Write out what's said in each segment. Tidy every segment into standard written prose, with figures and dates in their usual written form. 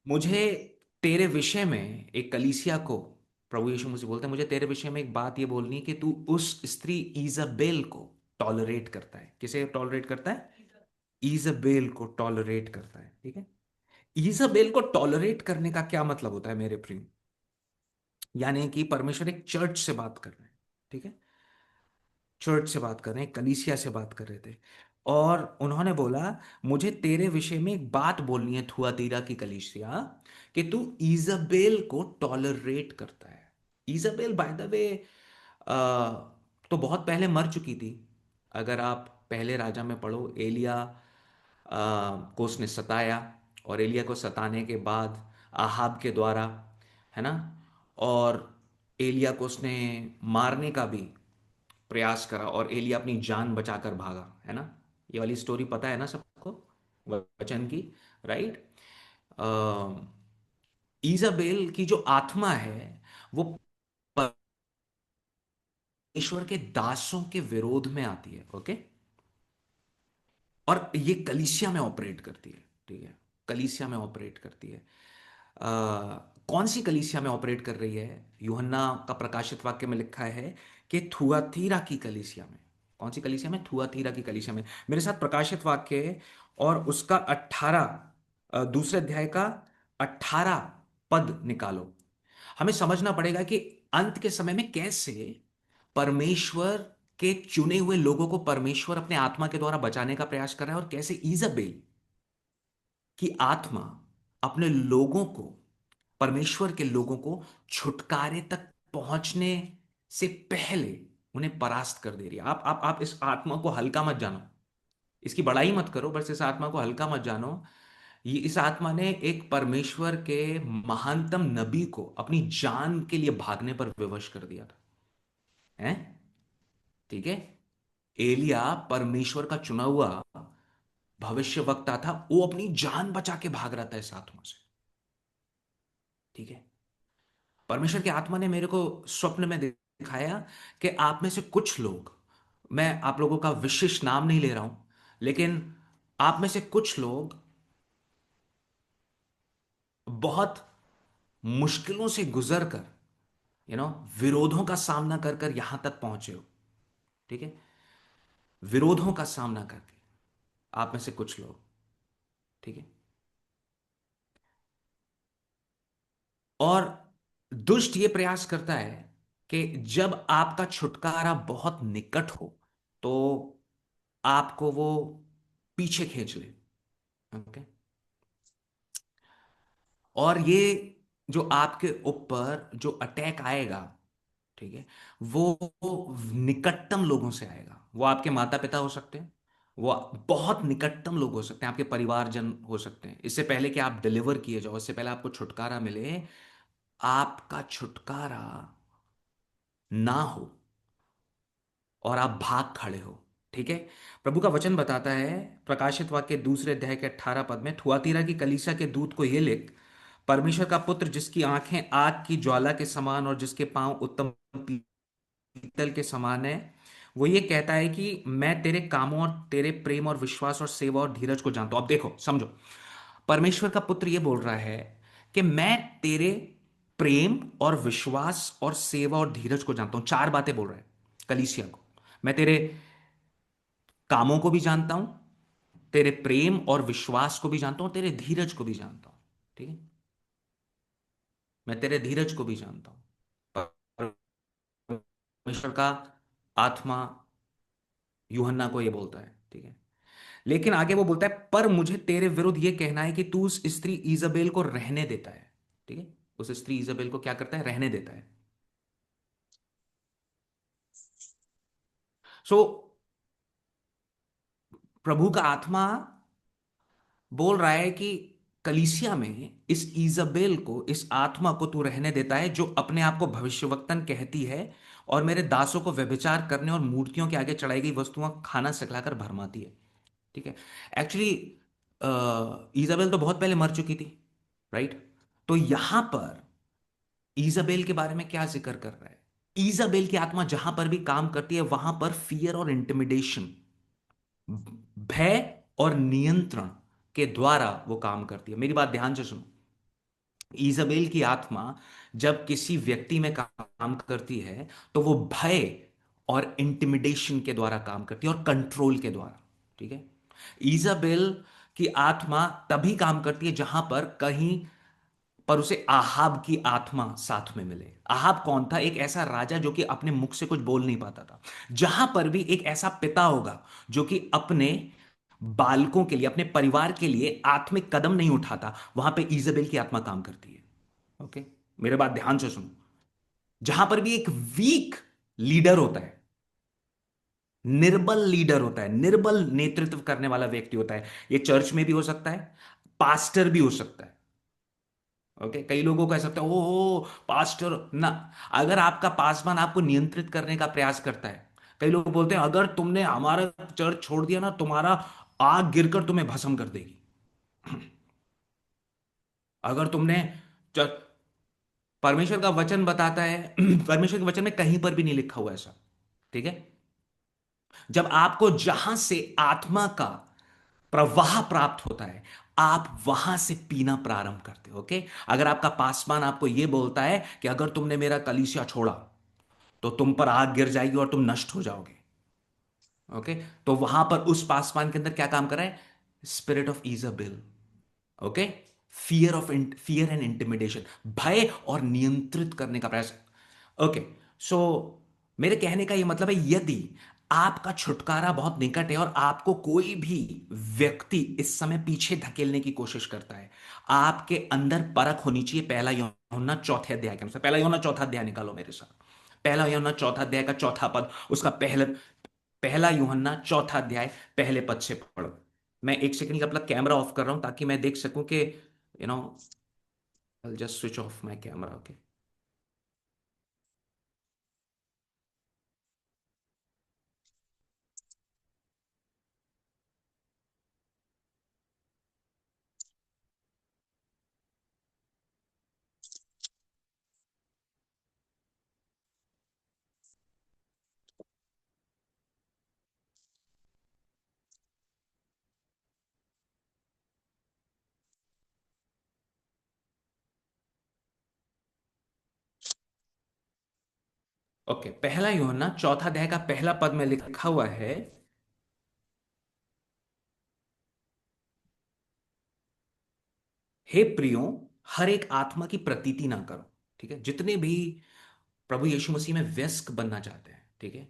मुझे तेरे विषय में एक कलीसिया को, प्रभु यीशु मुझसे बोलते हैं, मुझे तेरे विषय में एक बात ये बोलनी है कि तू उस स्त्री इजाबेल को टॉलरेट करता है। किसे टॉलरेट करता है? इजाबेल को टॉलरेट करता है। ठीक है। इजाबेल को टॉलरेट करने का क्या मतलब होता है मेरे प्रिय? यानी कि परमेश्वर एक चर्च से बात कर रहे हैं। ठीक है। चर्च से बात कर रहे हैं, कलीसिया से बात कर रहे थे। और उन्होंने बोला, मुझे तेरे विषय में एक बात बोलनी है थुआतीरा की कलीसिया, कि तू इजाबेल को टॉलरेट करता है। इजाबेल बाय द वे तो बहुत पहले मर चुकी थी। अगर आप पहले राजा में पढ़ो, एलिया को उसने सताया, और एलिया को सताने के बाद आहाब के द्वारा, है ना, और एलिया को उसने मारने का भी प्रयास करा, और एलिया अपनी जान बचाकर भागा, है ना। ये वाली स्टोरी पता है ना सबको, वचन की, राइट। ईजाबेल की जो आत्मा है वो परमेश्वर के दासों के विरोध में आती है। ओके। और ये कलीसिया में ऑपरेट करती है। ठीक है। कलीसिया में ऑपरेट करती है। कौन सी कलीसिया में ऑपरेट कर रही है? यूहन्ना का प्रकाशित वाक्य में लिखा है कि थुआतीरा की कलीसिया में। कौन सी कलीसिया में? थुआतीरा की कलीसिया में। मेरे साथ प्रकाशित वाक्य है, और उसका 18, दूसरे अध्याय का 18 पद निकालो। हमें समझना पड़ेगा कि अंत के समय में कैसे परमेश्वर के चुने हुए लोगों को परमेश्वर अपने आत्मा के द्वारा बचाने का प्रयास कर रहा है, और कैसे इजाबेल कि आत्मा अपने लोगों को, परमेश्वर के लोगों को छुटकारे तक पहुंचने से पहले उन्हें परास्त कर दे रही है। आप इस आत्मा को हल्का मत जानो, इसकी बड़ाई मत करो, बस इस आत्मा को हल्का मत जानो। ये इस आत्मा ने एक परमेश्वर के महानतम नबी को अपनी जान के लिए भागने पर विवश कर दिया था। हैं? ठीक है। एलिया परमेश्वर का चुना हुआ भविष्य वक्ता था, वो अपनी जान बचा के भाग रहा था इस आत्मा से। ठीक है। परमेश्वर की आत्मा ने मेरे को स्वप्न में दिखाया कि आप में से कुछ लोग, मैं आप लोगों का विशिष्ट नाम नहीं ले रहा हूं, लेकिन आप में से कुछ लोग बहुत मुश्किलों से गुजर कर, यू नो, विरोधों का सामना कर कर यहां तक पहुंचे हो। ठीक है। विरोधों का सामना करके, आप में से कुछ लोग। ठीक है। और दुष्ट ये प्रयास करता है कि जब आपका छुटकारा बहुत निकट हो तो आपको वो पीछे खींच ले। ओके। और ये जो आपके ऊपर जो अटैक आएगा, ठीक है, वो निकटतम लोगों से आएगा। वो आपके माता पिता हो सकते हैं, वो बहुत निकटतम लोग हो सकते हैं, आपके परिवारजन हो सकते हैं। इससे पहले कि आप डिलीवर किए जाओ, इससे पहले आपको छुटकारा मिले, आपका छुटकारा ना हो और आप भाग खड़े हो। ठीक है। प्रभु का वचन बताता है, प्रकाशित वाक्य दूसरे अध्याय के 18 पद में, थुआतीरा की कलीसिया के दूत को यह लिख, परमेश्वर का पुत्र जिसकी आंखें आग की ज्वाला के समान और जिसके पांव उत्तम पीतल के समान है, वो ये कहता है कि मैं तेरे कामों और तेरे प्रेम और विश्वास और सेवा और धीरज को जानता हूं। अब देखो, समझो, परमेश्वर का पुत्र ये बोल रहा है कि मैं तेरे प्रेम और विश्वास और सेवा और धीरज को जानता हूं। चार बातें बोल रहा है कलीसिया को। मैं तेरे कामों को भी जानता हूं, तेरे प्रेम और विश्वास को भी जानता हूं, तेरे धीरज को भी जानता हूं। ठीक है। मैं तेरे धीरज को भी जानता हूं। परमेश्वर का आत्मा यूहन्ना को यह बोलता है। ठीक है। लेकिन आगे वो बोलता है, पर मुझे तेरे विरुद्ध यह कहना है कि तू उस स्त्री इजाबेल को रहने देता है। ठीक है। उस स्त्री इजाबेल को क्या करता है? रहने देता है। सो प्रभु का आत्मा बोल रहा है कि कलीसिया में इस इजाबेल को, इस आत्मा को तू रहने देता है, जो अपने आप को भविष्यवक्तन कहती है और मेरे दासों को व्यभिचार करने और मूर्तियों के आगे चढ़ाई गई वस्तुओं खाना सिखलाकर भरमाती है। ठीक है। एक्चुअली इजाबेल तो बहुत पहले मर चुकी थी, राइट। तो यहां पर इजाबेल के बारे में क्या जिक्र कर रहा है? इजाबेल की आत्मा जहां पर भी काम करती है, वहां पर फियर और इंटिमिडेशन, भय और नियंत्रण के द्वारा वो काम करती है। मेरी बात ध्यान से सुनो। ईजाबेल की आत्मा जब किसी व्यक्ति में काम करती है तो वो भय और इंटिमिडेशन के द्वारा काम करती है और कंट्रोल के द्वारा। ठीक है। ईजाबेल की आत्मा तभी काम करती है जहां पर कहीं पर उसे आहाब की आत्मा साथ में मिले। आहाब कौन था? एक ऐसा राजा जो कि अपने मुख से कुछ बोल नहीं पाता था। जहां पर भी एक ऐसा पिता होगा जो कि अपने बालकों के लिए, अपने परिवार के लिए आत्मिक कदम नहीं उठाता, वहां पे ईजेबेल की आत्मा काम करती है। ओके, मेरे बात ध्यान से सुनो। जहां पर भी एक वीक लीडर होता है, निर्बल लीडर होता है, निर्बल नेतृत्व करने वाला व्यक्ति होता है, ये चर्च में भी हो सकता है, पास्टर भी हो सकता है। ओके, कई लोगों को ऐसा लगता है ओ पास्टर ना। अगर आपका पासवान आपको नियंत्रित करने का प्रयास करता है, कई लोग बोलते हैं अगर तुमने हमारा चर्च छोड़ दिया ना, तुम्हारा आग गिरकर तुम्हें भस्म कर देगी। अगर तुमने चर्च, परमेश्वर का वचन बताता है परमेश्वर के वचन में कहीं पर भी नहीं लिखा हुआ ऐसा। ठीक है। जब आपको जहां से आत्मा का प्रवाह प्राप्त होता है, आप वहां से पीना प्रारंभ करते हो। ओके। अगर आपका पासवान आपको यह बोलता है कि अगर तुमने मेरा कलीसिया छोड़ा तो तुम पर आग गिर जाएगी और तुम नष्ट हो जाओगे। ओके। तो वहां पर उस पासवान के अंदर क्या काम कर रहा है? Spirit of Isabel. Okay. Fear and intimidation, भय और नियंत्रित करने का प्रयास। ओके। सो मेरे कहने का यह मतलब है, यदि आपका छुटकारा बहुत निकट है और आपको कोई भी व्यक्ति इस समय पीछे धकेलने की कोशिश करता है, आपके अंदर परख होनी चाहिए। पहला यूहन्ना चौथे अध्याय के अनुसार, पहला यूहन्ना चौथा अध्याय निकालो मेरे साथ। पहला यूहन्ना चौथा अध्याय का चौथा पद, उसका पहले, पहला यूहन्ना चौथा अध्याय पहले पद से पढ़ो। मैं एक सेकंड का अपना कैमरा ऑफ कर रहा हूं ताकि मैं देख सकूं कि you know I just switch off my camera. Okay. Okay, पहला यूहन्ना चौथा अध्याय का पहला पद में लिखा हुआ है, हे प्रियो, हर एक आत्मा की प्रतीति ना करो। ठीक है। जितने भी प्रभु यीशु मसीह में व्यस्क बनना चाहते हैं, ठीक है,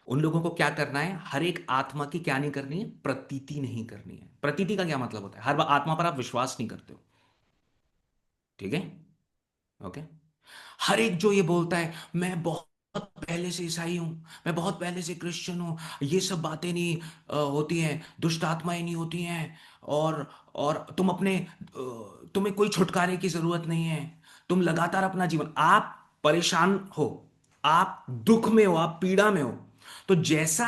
उन लोगों को क्या करना है? हर एक आत्मा की क्या नहीं करनी है? प्रतीति नहीं करनी है। प्रतीति का क्या मतलब होता है? हर आत्मा पर आप विश्वास नहीं करते हो। ठीक है। ओके। हर एक जो ये बोलता है मैं बहुत पहले से ईसाई हूं, मैं बहुत पहले से क्रिश्चियन हूं, ये सब बातें नहीं होती हैं, दुष्ट आत्माएं नहीं होती हैं, और तुम अपने तुम्हें कोई छुटकारे की जरूरत नहीं है, तुम लगातार अपना जीवन, आप परेशान हो, आप दुख में हो, आप पीड़ा में हो, तो जैसा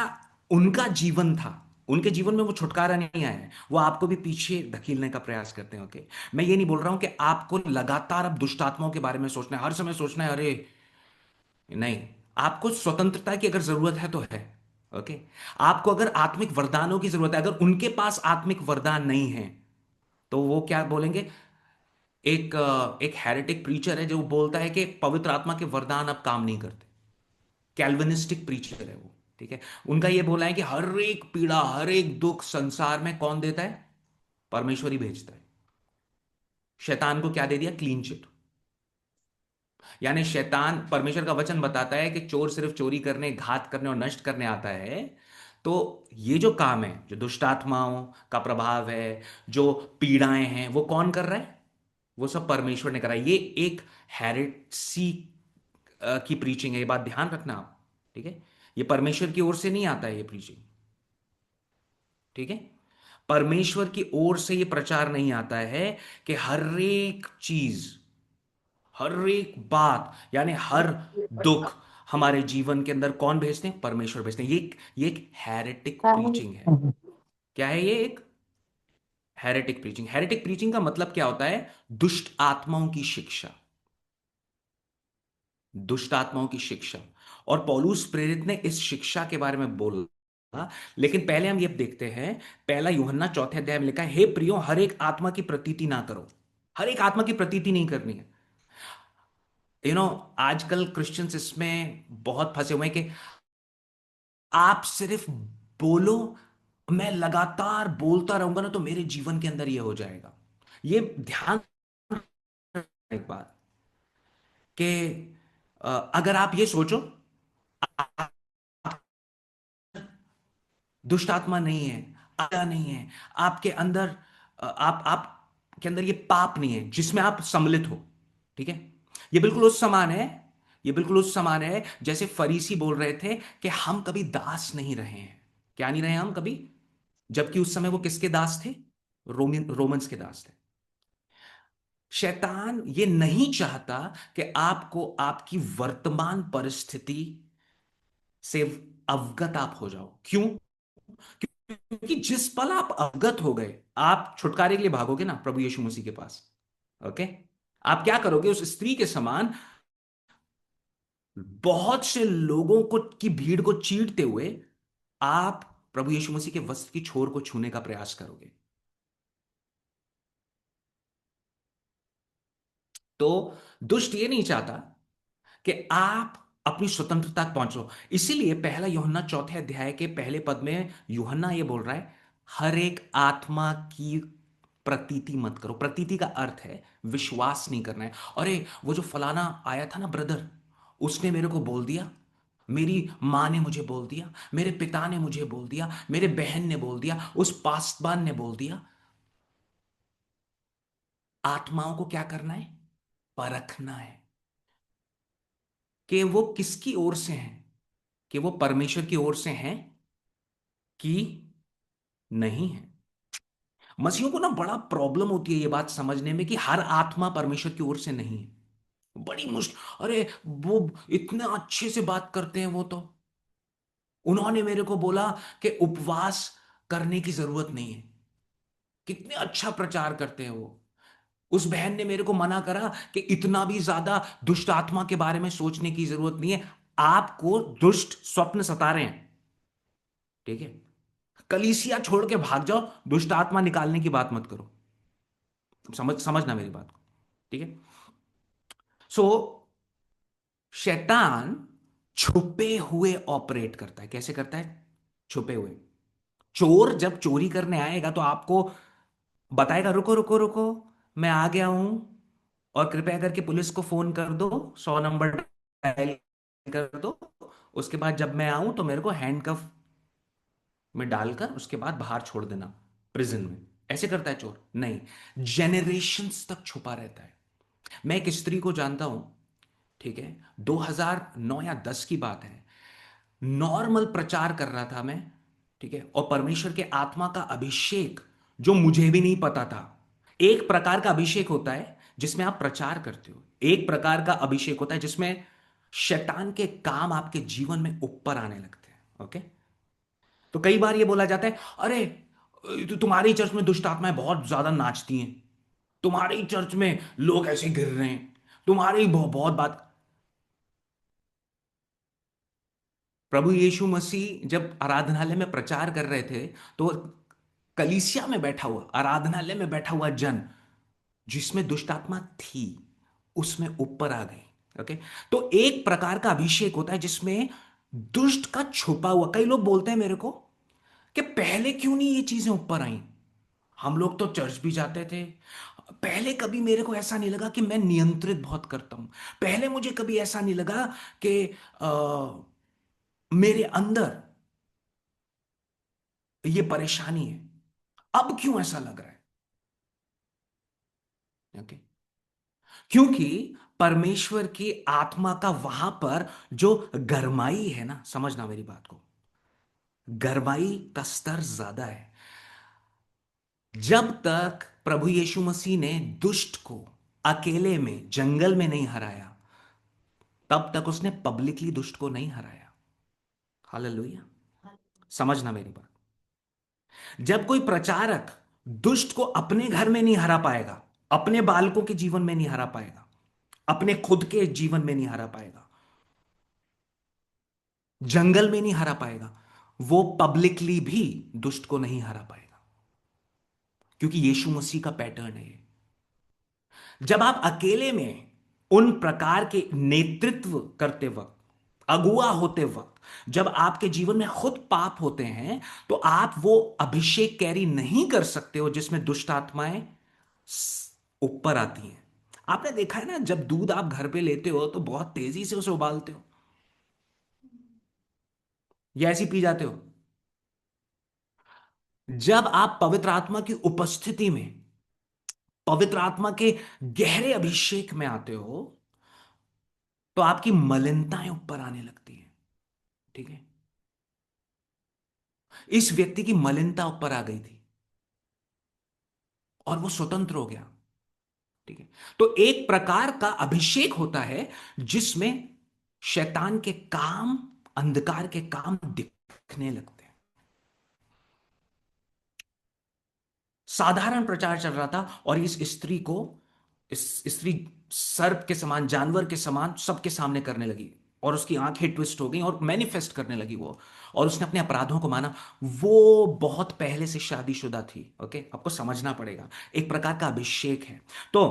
उनका जीवन था, उनके जीवन में वो छुटकारा नहीं आया है, वो आपको भी पीछे धकेलने का प्रयास करते हैं। ओके। मैं ये नहीं बोल रहा हूं कि आपको लगातार अब दुष्ट आत्माओं के बारे में सोचना है, हर समय सोचना है अरे नहीं। आपको स्वतंत्रता की अगर जरूरत है तो है। ओके। आपको अगर आत्मिक वरदानों की जरूरत है, अगर उनके पास आत्मिक वरदान नहीं है, तो वो क्या बोलेंगे? एक हेरेटिक प्रीचर है जो बोलता है कि पवित्र आत्मा के वरदान अब काम नहीं करते। कैल्विनिस्टिक प्रीचर है वो। ठीक है। उनका ये बोला है कि हर एक पीड़ा, हर एक दुख संसार में कौन देता है? परमेश्वर ही भेजता है। शैतान को क्या दे दिया? Clean chit. यानी शैतान, परमेश्वर का वचन बताता है कि चोर सिर्फ चोरी करने, घात करने और नष्ट करने आता है। तो ये जो काम है, जो दुष्ट आत्माओं का प्रभाव है, जो पीड़ाएं हैं, वो कौन कर रहा है? वो सब परमेश्वर ने करा है। ये एक हेरेसी की प्रीचिंग है, ये बात ध्यान रखना आप। ठीक है। ये परमेश्वर की ओर से नहीं आता है ये प्रीचिंग। ठीक है। परमेश्वर की ओर से ये प्रचार नहीं आता है कि हर एक चीज, हर एक बात, यानी हर दुख हमारे जीवन के अंदर कौन भेजते हैं? परमेश्वर भेजते हैं। ये एक हेरेटिक प्रीचिंग है। क्या है ये? एक हेरेटिक प्रीचिंग। हेरेटिक प्रीचिंग का मतलब क्या होता है? दुष्ट आत्माओं की शिक्षा। दुष्ट आत्माओं की शिक्षा। और पौलुस प्रेरित ने इस शिक्षा के बारे में बोला। लेकिन पहले हम ये देखते हैं, पहला यूहन्ना चौथे अध्याय में लिखा है, हे प्रियो, हर एक आत्मा की प्रतीति ना करो। हर एक आत्मा की प्रतीति नहीं करनी है। आजकल क्रिश्चियंस इसमें बहुत फंसे हुए हैं कि आप सिर्फ बोलो, मैं लगातार बोलता रहूंगा ना तो मेरे जीवन के अंदर ये हो जाएगा। ये ध्यान रखना एक बात कि अगर आप ये सोचो आप दुष्ट आत्मा नहीं है, आत्मा नहीं है आपके अंदर, आप के अंदर ये पाप नहीं है जिसमें आप सम्मिलित हो, ठीक है। ये बिल्कुल उस समान है, ये बिल्कुल उस समान है जैसे फरीसी बोल रहे थे कि हम कभी दास नहीं रहे हैं। क्या नहीं रहे हम कभी? जबकि उस समय वो किसके दास थे? रोमन्स के दास थे। शैतान ये नहीं चाहता कि आपको आपकी वर्तमान परिस्थिति से अवगत आप हो जाओ। क्यों? क्योंकि जिस पल आप अवगत हो गए, आप छुटकारे के लिए भागोगे ना प्रभु यीशु मसीह के पास। ओके। आप क्या करोगे? उस स्त्री के समान बहुत से लोगों को की भीड़ को चीरते हुए आप प्रभु यीशु मसीह के वस्त्र की छोर को छूने का प्रयास करोगे। तो दुष्ट ये नहीं चाहता कि आप अपनी स्वतंत्रता तक पहुंचो। इसीलिए पहला यूहन्ना चौथे अध्याय के पहले पद में यूहन्ना ये बोल रहा है, हर एक आत्मा की प्रतीति मत करो। प्रतीति का अर्थ है विश्वास नहीं करना है। अरे वो जो फलाना आया था ना ब्रदर, उसने मेरे को बोल दिया, मेरी मां ने मुझे बोल दिया, मेरे पिता ने मुझे बोल दिया, मेरे बहन ने बोल दिया, उस पासवान ने बोल दिया। आत्माओं को क्या करना है? परखना है कि वो किसकी ओर से हैं, कि वो परमेश्वर की ओर से हैं कि नहीं है। मसीहों को ना बड़ा प्रॉब्लम होती है ये बात समझने में कि हर आत्मा परमेश्वर की ओर से नहीं है। बड़ी मुश्किल। अरे वो इतने अच्छे से बात करते हैं वो तो, उन्होंने मेरे को बोला कि उपवास करने की जरूरत नहीं है। कितने अच्छा प्रचार करते हैं वो। उस बहन ने मेरे को मना करा कि इतना भी ज्यादा दुष्ट आत्मा के बारे में सोचने की जरूरत नहीं है, आपको दुष्ट स्वप्न सता रहे हैं, ठीक है। कलीसिया छोड़ के भाग जाओ, दुष्ट आत्मा निकालने की बात मत करो। समझना मेरी बात को, ठीक है। सो शैतान छुपे हुए ऑपरेट करता है। कैसे करता है? छुपे हुए। चोर जब चोरी करने आएगा तो आपको बताएगा, रुको रुको रुको, मैं आ गया हूं, और कृपया करके पुलिस को फोन कर दो, 100 नंबर डायल कर दो। उसके बाद जब मैं आऊं तो मेरे को हैंडकफ में डालकर उसके बाद बाहर छोड़ देना, प्रिजन में। ऐसे करता है चोर? नहीं, जेनरेशंस तक छुपा रहता है। मैं एक स्त्री को जानता हूं, ठीक है, 2009 या 10 की बात है। नॉर्मल प्रचार कर रहा था मैं, ठीक है, और परमेश्वर के आत्मा का अभिषेक जो मुझे भी नहीं पता था। एक प्रकार का अभिषेक होता है जिसमें आप प्रचार करते हो, एक प्रकार का अभिषेक होता है जिसमें शैतान के काम आपके जीवन में ऊपर आने लगते हैं। ओके। तो कई बार ये बोला जाता है, अरे तुम्हारी चर्च में दुष्ट आत्माएं बहुत ज्यादा नाचती हैं, तुम्हारी चर्च में लोग ऐसे गिर रहे हैं, तुम्हारी बहुत बात। प्रभु यीशु मसीह जब आराधनालय में प्रचार कर रहे थे तो कलीसिया में बैठा हुआ, आराधनालय में बैठा हुआ जन जिसमें दुष्ट आत्मा थी उसमें ऊपर आ गई। ओके। तो एक प्रकार का अभिषेक होता है जिसमें दुष्ट का छुपा हुआ, कई लोग बोलते हैं मेरे को कि पहले क्यों नहीं ये चीजें ऊपर आई, हम लोग तो चर्च भी जाते थे, पहले कभी मेरे को ऐसा नहीं लगा कि मैं नियंत्रित बहुत करता हूं, पहले मुझे कभी ऐसा नहीं लगा कि मेरे अंदर ये परेशानी है, अब क्यों ऐसा लग रहा है? ओके। क्योंकि परमेश्वर की आत्मा का वहां पर जो गरमाई है ना, समझना मेरी बात को, गरमाई का स्तर ज्यादा है। जब तक प्रभु यीशु मसीह ने दुष्ट को अकेले में जंगल में नहीं हराया, तब तक उसने पब्लिकली दुष्ट को नहीं हराया। हालेलुया। समझना मेरी बात। जब कोई प्रचारक दुष्ट को अपने घर में नहीं हरा पाएगा, अपने बालकों के जीवन में नहीं हरा पाएगा, अपने खुद के जीवन में नहीं हरा पाएगा, जंगल में नहीं हरा पाएगा, वो पब्लिकली भी दुष्ट को नहीं हरा पाएगा। क्योंकि यीशु मसीह का पैटर्न है ये। जब आप अकेले में उन प्रकार के नेतृत्व करते वक्त, अगुआ होते वक्त, जब आपके जीवन में खुद पाप होते हैं, तो आप वो अभिषेक कैरी नहीं कर सकते हो जिसमें दुष्ट आत्माएं ऊपर आती हैं। आपने देखा है ना, जब दूध आप घर पे लेते हो तो बहुत तेजी से उसे उबालते हो, या ऐसी पी जाते हो। जब आप पवित्र आत्मा की उपस्थिति में, पवित्र आत्मा के गहरे अभिषेक में आते हो, तो आपकी मलिनताएं ऊपर आने लगती हैं। ठीक है। इस व्यक्ति की मलिनता ऊपर आ गई थी और वो स्वतंत्र हो गया। ठीक है। तो एक प्रकार का अभिषेक होता है जिसमें शैतान के काम, अंधकार के काम दिखने लगते हैं। साधारण प्रचार चल रहा था और इस स्त्री को, इस स्त्री सर्प के समान, जानवर के समान सबके सामने करने लगी, और उसकी आंखें ट्विस्ट हो गई और मैनिफेस्ट करने लगी वो, और उसने अपने अपराधों को माना। वो बहुत पहले से शादीशुदा थी। ओके, आपको समझना पड़ेगा, एक प्रकार का अभिषेक है। तो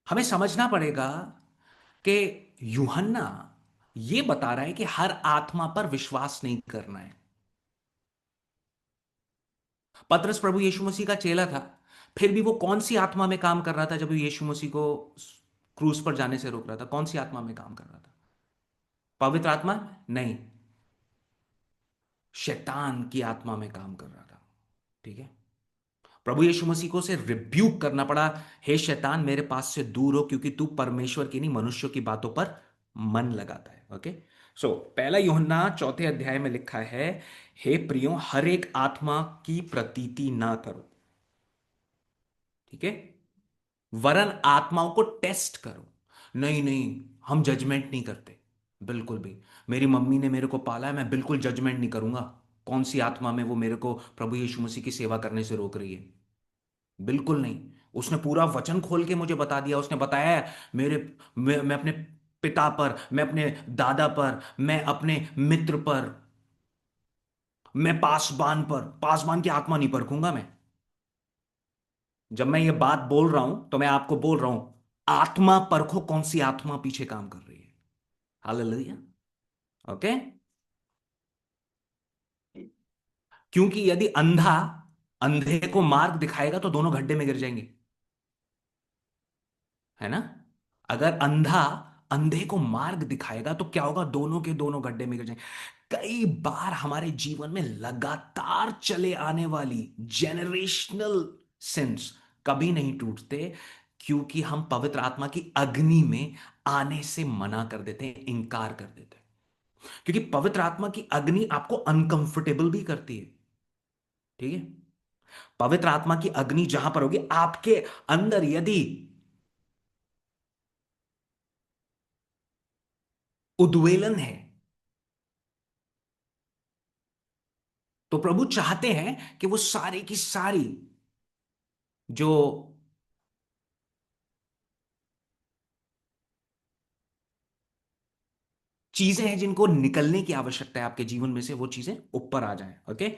हमें समझना पड़ेगा कि यूहन्ना ये बता रहा है कि हर आत्मा पर विश्वास नहीं करना है। पतरस प्रभु यीशु मसीह का चेला था, फिर भी वो कौन सी आत्मा में काम कर रहा था जब वो यीशु मसीह को क्रूस पर जाने से रोक रहा था? कौन सी आत्मा में काम कर रहा था? पवित्र आत्मा नहीं, शैतान की आत्मा में काम कर रहा था। ठीक है। प्रभु यीशु मसीह को उसे रिब्यूक करना पड़ा, हे शैतान मेरे पास से दूर हो, क्योंकि तू परमेश्वर की नहीं मनुष्यों की बातों पर मन लगाता है। ओके। सो पहला यूहन्ना चौथे अध्याय में लिखा है, हे प्रियो हर एक आत्मा की प्रतीति ना करो। ठीक है। वरन आत्माओं को टेस्ट करो। नहीं नहीं, हम जजमेंट नहीं करते, बिल्कुल भी। मेरी मम्मी ने मेरे को पाला है, मैं बिल्कुल जजमेंट नहीं करूंगा कौन सी आत्मा में वो मेरे को प्रभु यीशु मसीह की सेवा करने से रोक रही है। बिल्कुल नहीं। उसने पूरा वचन खोल के मुझे बता दिया, उसने बताया है मेरे, मैं अपने पिता पर, मैं अपने दादा पर, मैं अपने मित्र पर, मैं पासबान पर, पासबान की आत्मा नहीं परखूंगा मैं। जब मैं ये बात बोल रहा हूं तो मैं आपको बोल रहा हूं, आत्मा परखो कौन सी आत्मा पीछे काम कर रही है। हालेलुया। ओके। क्योंकि यदि अंधा अंधे को मार्ग दिखाएगा तो दोनों गड्ढे में गिर जाएंगे, है ना? अगर अंधा अंधे को मार्ग दिखाएगा तो क्या होगा? दोनों के दोनों गड्ढे में गिर जाएंगे। कई बार हमारे जीवन में लगातार चले आने वाली जेनरेशनल सिंस कभी नहीं टूटते, क्योंकि हम पवित्र आत्मा की अग्नि में आने से मना कर देते हैं, इंकार कर देते हैं। क्योंकि पवित्र आत्मा की अग्नि आपको अनकंफर्टेबल भी करती है। ठीक है। पवित्र आत्मा की अग्नि जहां पर होगी आपके अंदर, यदि उद्वेलन है, तो प्रभु चाहते हैं कि वो सारी की सारी जो चीजें हैं जिनको निकलने की आवश्यकता है आपके जीवन में से, वो चीजें ऊपर आ जाएं। ओके।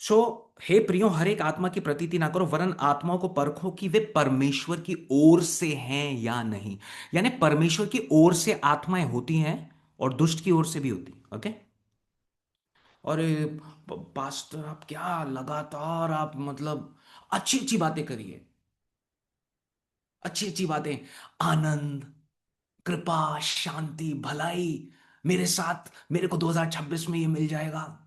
सो हे प्रियो हर एक आत्मा की प्रतीति ना करो, वरन आत्माओं को परखो कि वे परमेश्वर की ओर से हैं या नहीं। यानी परमेश्वर की ओर से आत्माएं होती हैं और दुष्ट की ओर से भी होती। ओके। और पास्टर आप क्या लगातार आप मतलब अच्छी अच्छी बातें करिए, अच्छी अच्छी बातें, आनंद, कृपा, शांति, भलाई मेरे साथ, मेरे को 2026 में ये मिल जाएगा,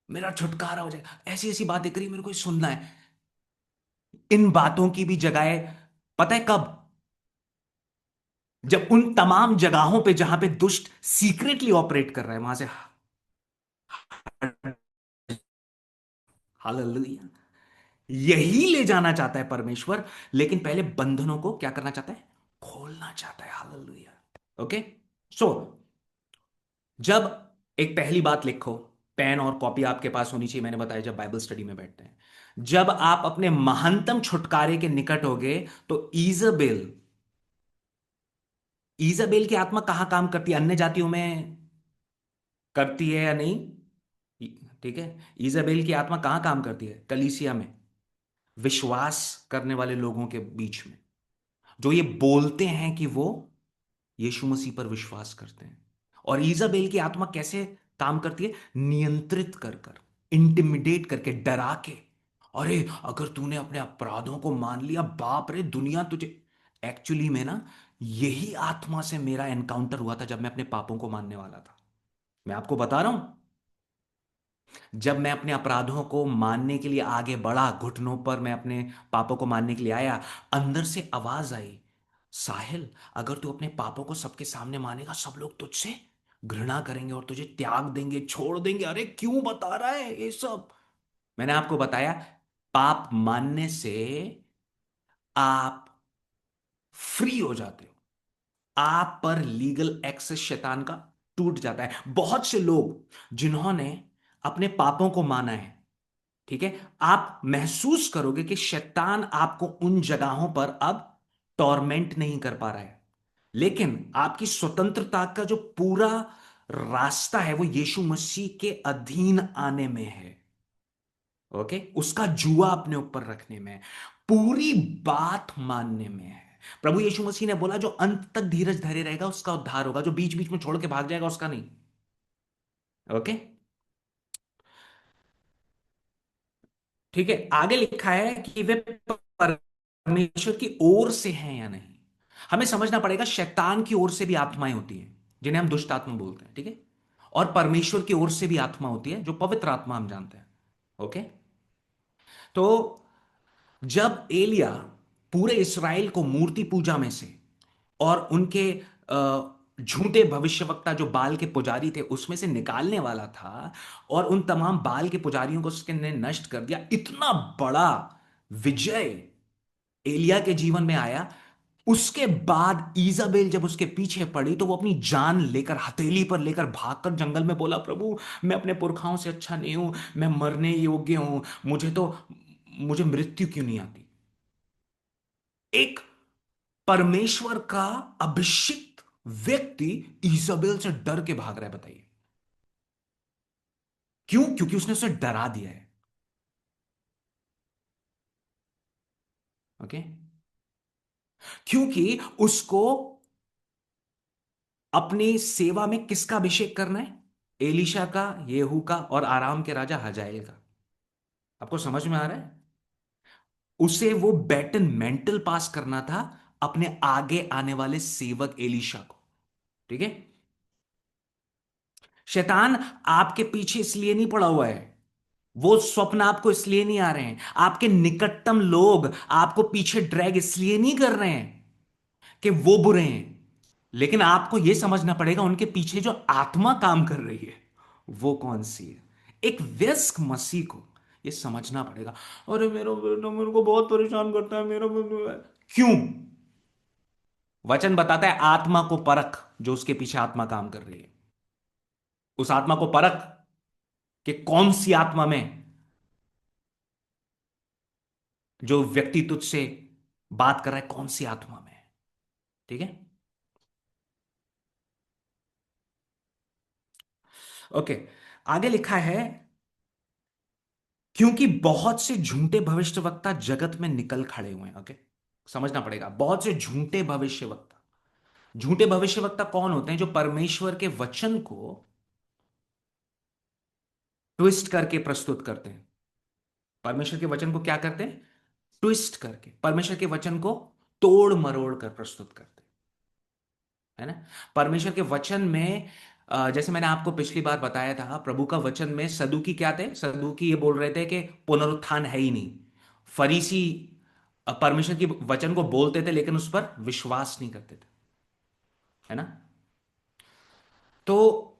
मेरा छुटकारा हो जाएगा, ऐसी ऐसी बातें करी, मेरे को ये सुनना है। इन बातों की भी जगह, पता है कब? जब उन तमाम जगहों पे जहां पे दुष्ट सीक्रेटली ऑपरेट कर रहा है, वहां से हालेलुया, यही ले जाना चाहता है परमेश्वर, लेकिन पहले बंधनों को क्या करना चाहता है? खोलना चाहता है। हालेलुया। ओके। सो जब, एक पहली बात लिखो, पेन और कॉपी आपके पास होनी चाहिए, मैंने बताया जब बाइबल स्टडी में बैठते हैं, जब आप अपने महानतम छुटकारे के निकट होगे, तो ईजबेल, ईजबेल की आत्मा कहां काम करती है? अन्य जातियों में करती है या नहीं? ठीक है। ईजबेल की आत्मा कहां काम करती है? कलीसिया में। विश्वास करने वाले लोगों के बीच में, जो ये बोलते हैं कि वो यीशु मसीह पर विश्वास करते हैं। और ईजाबेल की आत्मा कैसे काम करती है? नियंत्रित कर कर, इंटिमिडेट करके, डरा के। अरे अगर तूने अपने अपराधों को मान लिया, बाप रे दुनिया तुझे। एक्चुअली में ना, यही आत्मा से मेरा एनकाउंटर हुआ था जब मैं अपने पापों को मानने वाला था। मैं आपको बता रहा हूं, जब मैं अपने अपराधों को मानने के लिए आगे बढ़ा, घुटनों पर मैं अपने पापों को मानने के लिए आया, अंदर से आवाज आई, साहिल अगर तू अपने पापों को सबके सामने मानेगा, सब लोग तुझसे घृणा करेंगे और तुझे त्याग देंगे, छोड़ देंगे। अरे क्यों बता रहा है ये सब? मैंने आपको बताया, पाप मानने से आप फ्री हो जाते हो। आप पर लीगल एक्सेस शैतान का टूट जाता है। बहुत से लोग जिन्होंने अपने पापों को माना है, ठीक है, आप महसूस करोगे कि शैतान आपको उन जगहों पर अब टॉर्मेंट नहीं कर पा रहा है। लेकिन आपकी स्वतंत्रता का जो पूरा रास्ता है वो यीशु मसीह के अधीन आने में है। ओके, उसका जुआ अपने ऊपर रखने में है, पूरी बात मानने में है। प्रभु यीशु मसीह ने बोला, जो अंत तक धीरज धरे रहेगा उसका उद्धार होगा, जो बीच बीच में छोड़ के भाग जाएगा उसका नहीं। ओके, ठीक है। आगे लिखा है कि वे परमेश्वर की ओर से हैं या नहीं। हमें समझना पड़ेगा, शैतान की ओर से भी आत्माएं होती हैं जिन्हें हम दुष्ट आत्मा बोलते हैं, ठीक है। और परमेश्वर की ओर से भी आत्मा होती है जो पवित्र आत्मा हम जानते हैं। ओके, तो जब एलिया पूरे इसराइल को मूर्ति पूजा में से और उनके झूठे भविष्यवक्ता जो बाल के पुजारी थे उसमें से निकालने वाला था, और उन तमाम बाल के पुजारियों को उसके ने नष्ट कर दिया, इतना बड़ा विजय एलिया के जीवन में आया। उसके बाद ईजाबेल जब उसके पीछे पड़ी तो वो अपनी जान लेकर, हथेली पर लेकर भागकर जंगल में बोला, प्रभु मैं अपने पुरखाओं से अच्छा नहीं हूं, मैं मरने योग्य हूं, मुझे मृत्यु क्यों नहीं आती? एक परमेश्वर का अभिषिक्त व्यक्ति ईजाबेल से डर के भाग रहा है, बताइए क्यों? क्योंकि उसने उसे डरा दिया है। ओके, क्योंकि उसको अपनी सेवा में किसका अभिषेक करना है? एलिशा का, येहू का और आराम के राजा हजाएल का। आपको समझ में आ रहा है? उसे वो बैटन मेंटल पास करना था अपने आगे आने वाले सेवक एलिशा को, ठीक है। शैतान आपके पीछे इसलिए नहीं पड़ा हुआ है, वो स्वप्न आपको इसलिए नहीं आ रहे हैं, आपके निकटतम लोग आपको पीछे ड्रैग इसलिए नहीं कर रहे हैं कि वो बुरे हैं। लेकिन आपको यह समझना पड़ेगा उनके पीछे जो आत्मा काम कर रही है वो कौन सी है। एक वयस्क मसीह को यह समझना पड़ेगा, अरे मेरा बेटा मेरे को बहुत परेशान करता है, क्यों? वचन बताता है, आत्मा को परख, जो उसके पीछे आत्मा काम कर रही है उस आत्मा को परख कि कौन सी आत्मा में जो व्यक्ति तुझसे बात कर रहा है, कौन सी आत्मा में है, ठीक है। ओके, आगे लिखा है, क्योंकि बहुत से झूठे भविष्यवक्ता जगत में निकल खड़े हुए हैं। ओके, समझना पड़ेगा, बहुत से झूठे भविष्यवक्ता। झूठे भविष्यवक्ता कौन होते हैं? जो परमेश्वर के वचन को ट्विस्ट करके प्रस्तुत करते हैं। परमेश्वर के वचन को क्या करते हैं? ट्विस्ट करके परमेश्वर के वचन को तोड़ मरोड़ कर प्रस्तुत करते हैं, है ना। परमेश्वर के वचन में जैसे मैंने आपको पिछली बार बताया था, प्रभु का वचन में सदूकी क्या थे? सदूकी ये बोल रहे थे कि पुनरुत्थान है ही नहीं। फरीसी परमेश्वर की वचन को बोलते थे लेकिन उस पर विश्वास नहीं करते थे, है ना। तो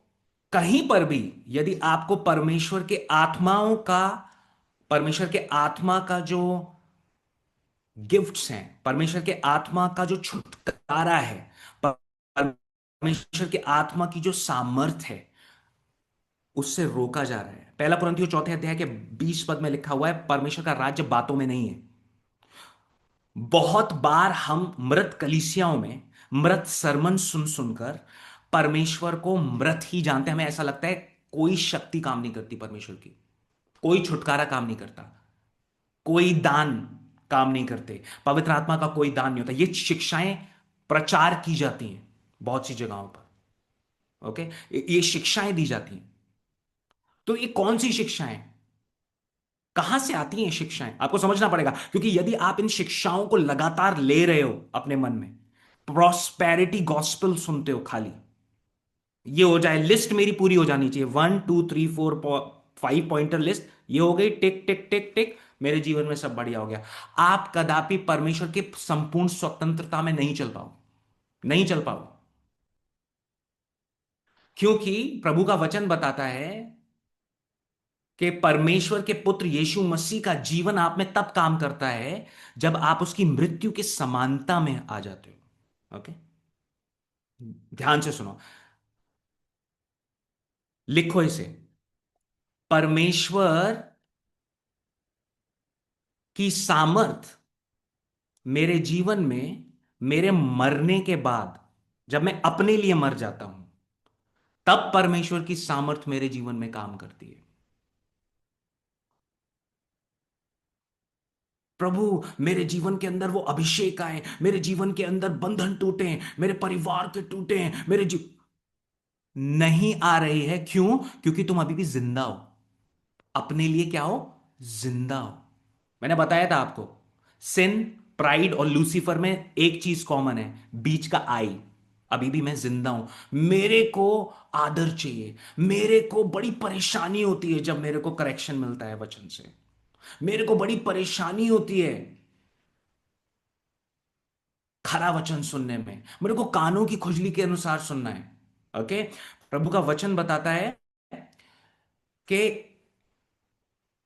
कहीं पर भी यदि आपको परमेश्वर के आत्मा का जो गिफ्ट्स हैं, परमेश्वर के आत्मा का जो छुटकारा है, परमेश्वर के आत्मा की जो सामर्थ है, उससे रोका जा रहा है। पहला कुरिन्थियों चौथे अध्याय के 20 पद में लिखा हुआ है, परमेश्वर का राज्य बातों में नहीं है। बहुत बार हम मृत कलीसियाओं में मृत सरमन सुन सुनकर परमेश्वर को मृत ही जानते हैं। हमें ऐसा लगता है कोई शक्ति काम नहीं करती परमेश्वर की, कोई छुटकारा काम नहीं करता। कोई दान काम नहीं करते, पवित्र आत्मा का कोई दान नहीं होता। ये शिक्षाएं प्रचार की जाती हैं बहुत सी जगहों पर। ओके, ये शिक्षाएं दी जाती हैं। तो ये कौन सी शिक्षाएं, कहां से आती हैं शिक्षाएं, आपको समझना पड़ेगा। क्योंकि यदि आप इन शिक्षाओं को लगातार ले रहे हो अपने मन में, प्रॉस्पेरिटी गॉस्पेल सुनते हो खाली, ये हो जाए, लिस्ट मेरी पूरी हो जानी चाहिए, 1 2 3 4 5 पॉइंटर लिस्ट, ये हो गई, टिक टिक टिक टिक, मेरे जीवन में सब बढ़िया हो गया। आप कदापि परमेश्वर की संपूर्ण स्वतंत्रता में नहीं चल पाओ, नहीं चल पाओ। क्योंकि प्रभु का वचन बताता है कि परमेश्वर के पुत्र यीशु मसीह का जीवन आप में तब काम करता है जब आप उसकी मृत्यु की समानता में आ जाते हो। ओके, ध्यान से सुनो, लिखो इसे। परमेश्वर की सामर्थ मेरे जीवन में, मेरे मरने के बाद, जब मैं अपने लिए मर जाता हूं, तब परमेश्वर की सामर्थ मेरे जीवन में काम करती है। प्रभु मेरे जीवन के अंदर वो अभिषेक आए, मेरे जीवन के अंदर बंधन टूटे, मेरे परिवार के टूटे, मेरे नहीं आ रही है। क्यों? क्योंकि तुम अभी भी जिंदा हो, अपने लिए क्या हो, जिंदा हो। मैंने बताया था आपको, सिन, प्राइड और लूसीफर में एक चीज कॉमन है, बीच का आई। अभी भी मैं जिंदा हूं, मेरे को आदर चाहिए, मेरे को बड़ी परेशानी होती है जब मेरे को करेक्शन मिलता है वचन से, मेरे को बड़ी परेशानी होती है खरा वचन सुनने में, मेरे को कानों की खुजली के अनुसार सुनना है। ओके, प्रभु का वचन बताता है कि,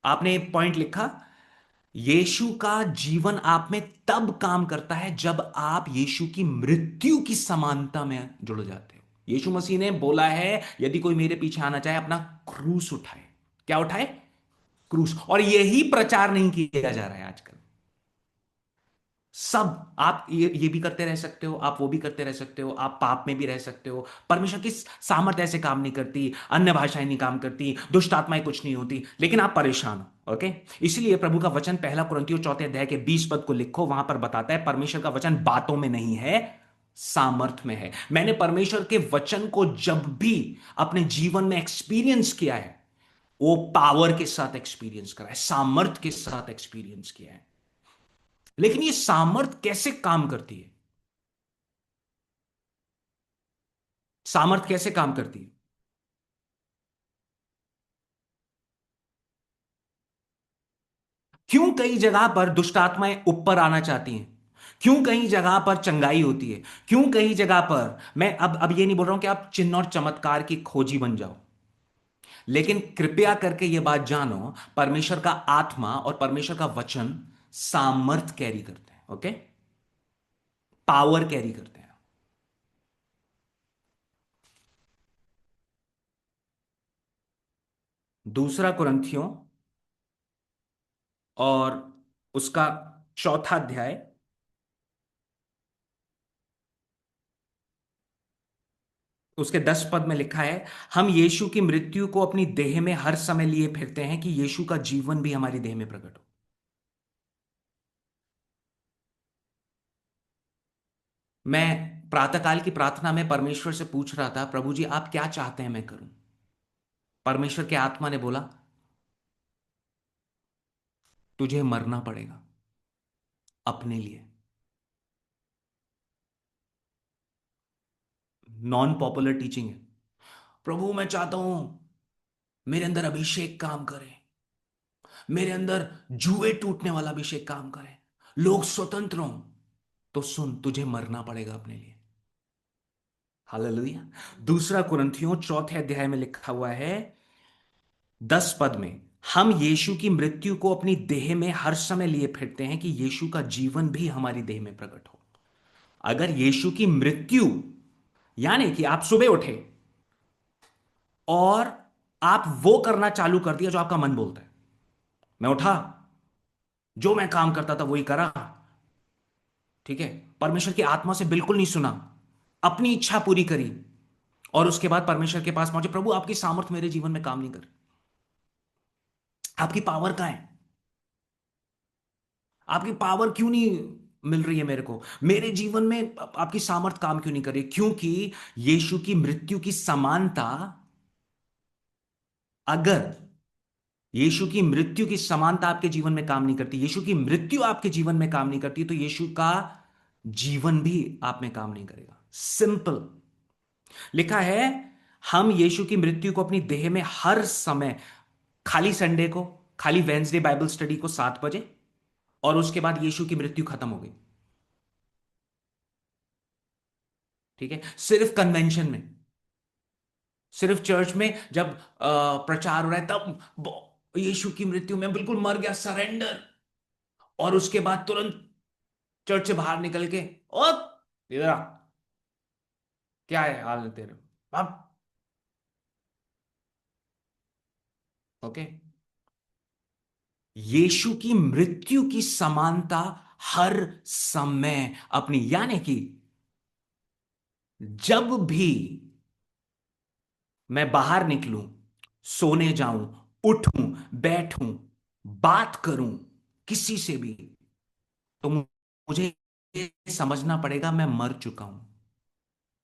आपने एक पॉइंट लिखा, यीशु का जीवन आप में तब काम करता है जब आप यीशु की मृत्यु की समानता में जुड़ जाते हो। यीशु मसीह ने बोला है, यदि कोई मेरे पीछे आना चाहे, अपना क्रूस उठाए। क्या उठाए? क्रूस। और यही प्रचार नहीं किया जा रहा है आजकल। सब आप ये भी करते रह सकते हो, आप वो भी करते रह सकते हो, आप पाप में भी रह सकते हो, परमेश्वर की सामर्थ ऐसे काम नहीं करती, अन्य भाषाएं नहीं काम करती, दुष्ट आत्माएं कुछ नहीं होती, लेकिन आप परेशान हो। ओके, इसलिए प्रभु का वचन पहला कुरिन्थियों 4 अध्याय के 20 पद को लिखो, वहां पर बताता है परमेश्वर का वचन बातों में नहीं है, सामर्थ में है। मैंने परमेश्वर के वचन को जब भी अपने जीवन में एक्सपीरियंस किया है, वो पावर के साथ एक्सपीरियंस करा है, सामर्थ के साथ एक्सपीरियंस किया है। लेकिन ये सामर्थ कैसे काम करती है? सामर्थ कैसे काम करती है? क्यों कई जगह पर दुष्ट आत्माएं ऊपर आना चाहती हैं? क्यों कई जगह पर चंगाई होती है? क्यों कई जगह पर, मैं अब ये नहीं बोल रहा हूं कि आप चिन्ह और चमत्कार की खोजी बन जाओ, लेकिन कृपया करके ये बात जानो, परमेश्वर का आत्मा और परमेश्वर का वचन सामर्थ कैरी करते हैं। ओके, पावर कैरी करते हैं। दूसरा कुरंथियों और उसका 4 अध्याय, उसके 10 पद में लिखा है, हम यीशु की मृत्यु को अपनी देह में हर समय लिए फिरते हैं कि यीशु का जीवन भी हमारी देह में प्रकट हो। मैं प्रातःकाल की प्रार्थना में परमेश्वर से पूछ रहा था, प्रभु जी आप क्या चाहते हैं मैं करूं? परमेश्वर के आत्मा ने बोला, तुझे मरना पड़ेगा अपने लिए। नॉन पॉपुलर टीचिंग है। प्रभु मैं चाहता हूं मेरे अंदर अभिषेक काम करे, मेरे अंदर जुए टूटने वाला अभिषेक काम करे, लोग स्वतंत्र हों। तो सुन, तुझे मरना पड़ेगा अपने लिए। हालेलुया। दूसरा कुरिन्थियों 4 अध्याय में लिखा हुआ है 10 पद में, हम यीशु की मृत्यु को अपनी देह में हर समय लिए फिरते हैं कि यीशु का जीवन भी हमारी देह में प्रकट हो। अगर यीशु की मृत्यु, यानी कि आप सुबह उठे और आप वो करना चालू कर दिया जो आपका मन बोलता है, मैं उठा, जो मैं काम करता था वही करा, ठीक है, परमेश्वर की आत्मा से बिल्कुल नहीं सुना, अपनी इच्छा पूरी करी, और उसके बाद परमेश्वर के पास पहुंचे, प्रभु आपकी सामर्थ मेरे जीवन में काम नहीं कर, आपकी पावर कहां है? आपकी पावर क्यों नहीं मिल रही है मेरे को, मेरे जीवन में आपकी सामर्थ काम क्यों नहीं कर रही? क्योंकि यीशु की मृत्यु की समानता, अगर यीशु की मृत्यु की समानता आपके जीवन में काम नहीं करती, यीशु की मृत्यु आपके जीवन में काम नहीं करती, तो यीशु का जीवन भी आप में काम नहीं करेगा। सिंपल। लिखा है, हम यीशु की मृत्यु को अपनी देह में हर समय, खाली संडे को, खाली वेंसडे बाइबल स्टडी को 7 बजे, और उसके बाद यीशु की मृत्यु खत्म हो गई। ठीक है, सिर्फ कन्वेंशन में, सिर्फ चर्च में जब प्रचार हो रहा है तब यीशु की मृत्यु में बिल्कुल मर गया, सरेंडर, और उसके बाद तुरंत चर्च से बाहर निकल के, और इधर आ, क्या है हाल है तेरे, अब ओके। यीशु की मृत्यु की समानता हर समय अपनी, यानी कि जब भी मैं बाहर निकलूं, सोने जाऊं, उठूं, बैठूं, बात करूं किसी से भी, तो मुझे ये समझना पड़ेगा मैं मर चुका हूं।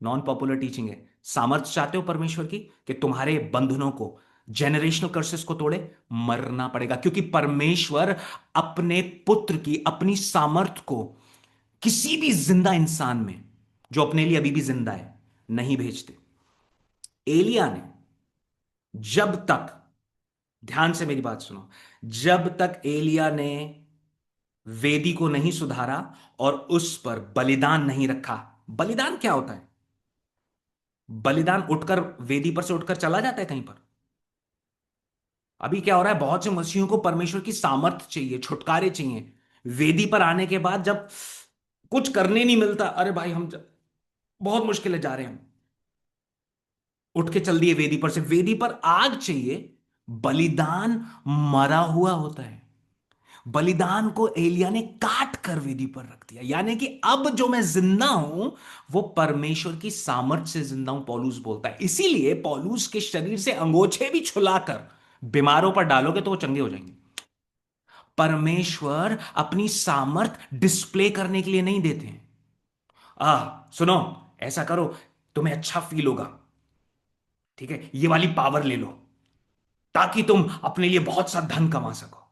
नॉन पॉपुलर टीचिंग है। सामर्थ्य चाहते हो परमेश्वर की कि तुम्हारे बंधनों को, जेनरेशनल कर्सेस को तोड़े? मरना पड़ेगा, क्योंकि परमेश्वर अपने पुत्र की, अपनी सामर्थ को किसी भी जिंदा इंसान में, जो अपने लिए अभी भी जिंदा है, नहीं भेजते। एलिया ने, जब तक, ध्यान से मेरी बात सुनो, जब तक एलिया ने वेदी को नहीं सुधारा और उस पर बलिदान नहीं रखा। बलिदान क्या होता है? बलिदान उठकर, वेदी पर से उठकर चला जाता है कहीं पर? अभी क्या हो रहा है, बहुत से मसीहियों को परमेश्वर की सामर्थ चाहिए, छुटकारे चाहिए। वेदी पर आने के बाद जब कुछ करने नहीं मिलता, अरे भाई बहुत मुश्किल है, जा रहे हैं हम, उठ के चल दिए वेदी पर से। वेदी पर आग चाहिए। बलिदान मरा हुआ होता है। बलिदान को एलिया ने काट कर वेदी पर रख दिया, यानी कि अब जो मैं जिंदा हूं वो परमेश्वर की सामर्थ से जिंदा हूं, पौलुस बोलता है। इसीलिए पौलुस के शरीर से अंगोछे भी छुलाकर बीमारों पर डालोगे तो वो चंगे हो जाएंगे। परमेश्वर अपनी सामर्थ डिस्प्ले करने के लिए नहीं देते हैं। सुनो, ऐसा करो, तुम्हें अच्छा फील होगा, ठीक है, ये वाली पावर ले लो, ताकि तुम अपने लिए बहुत सा धन कमा सको।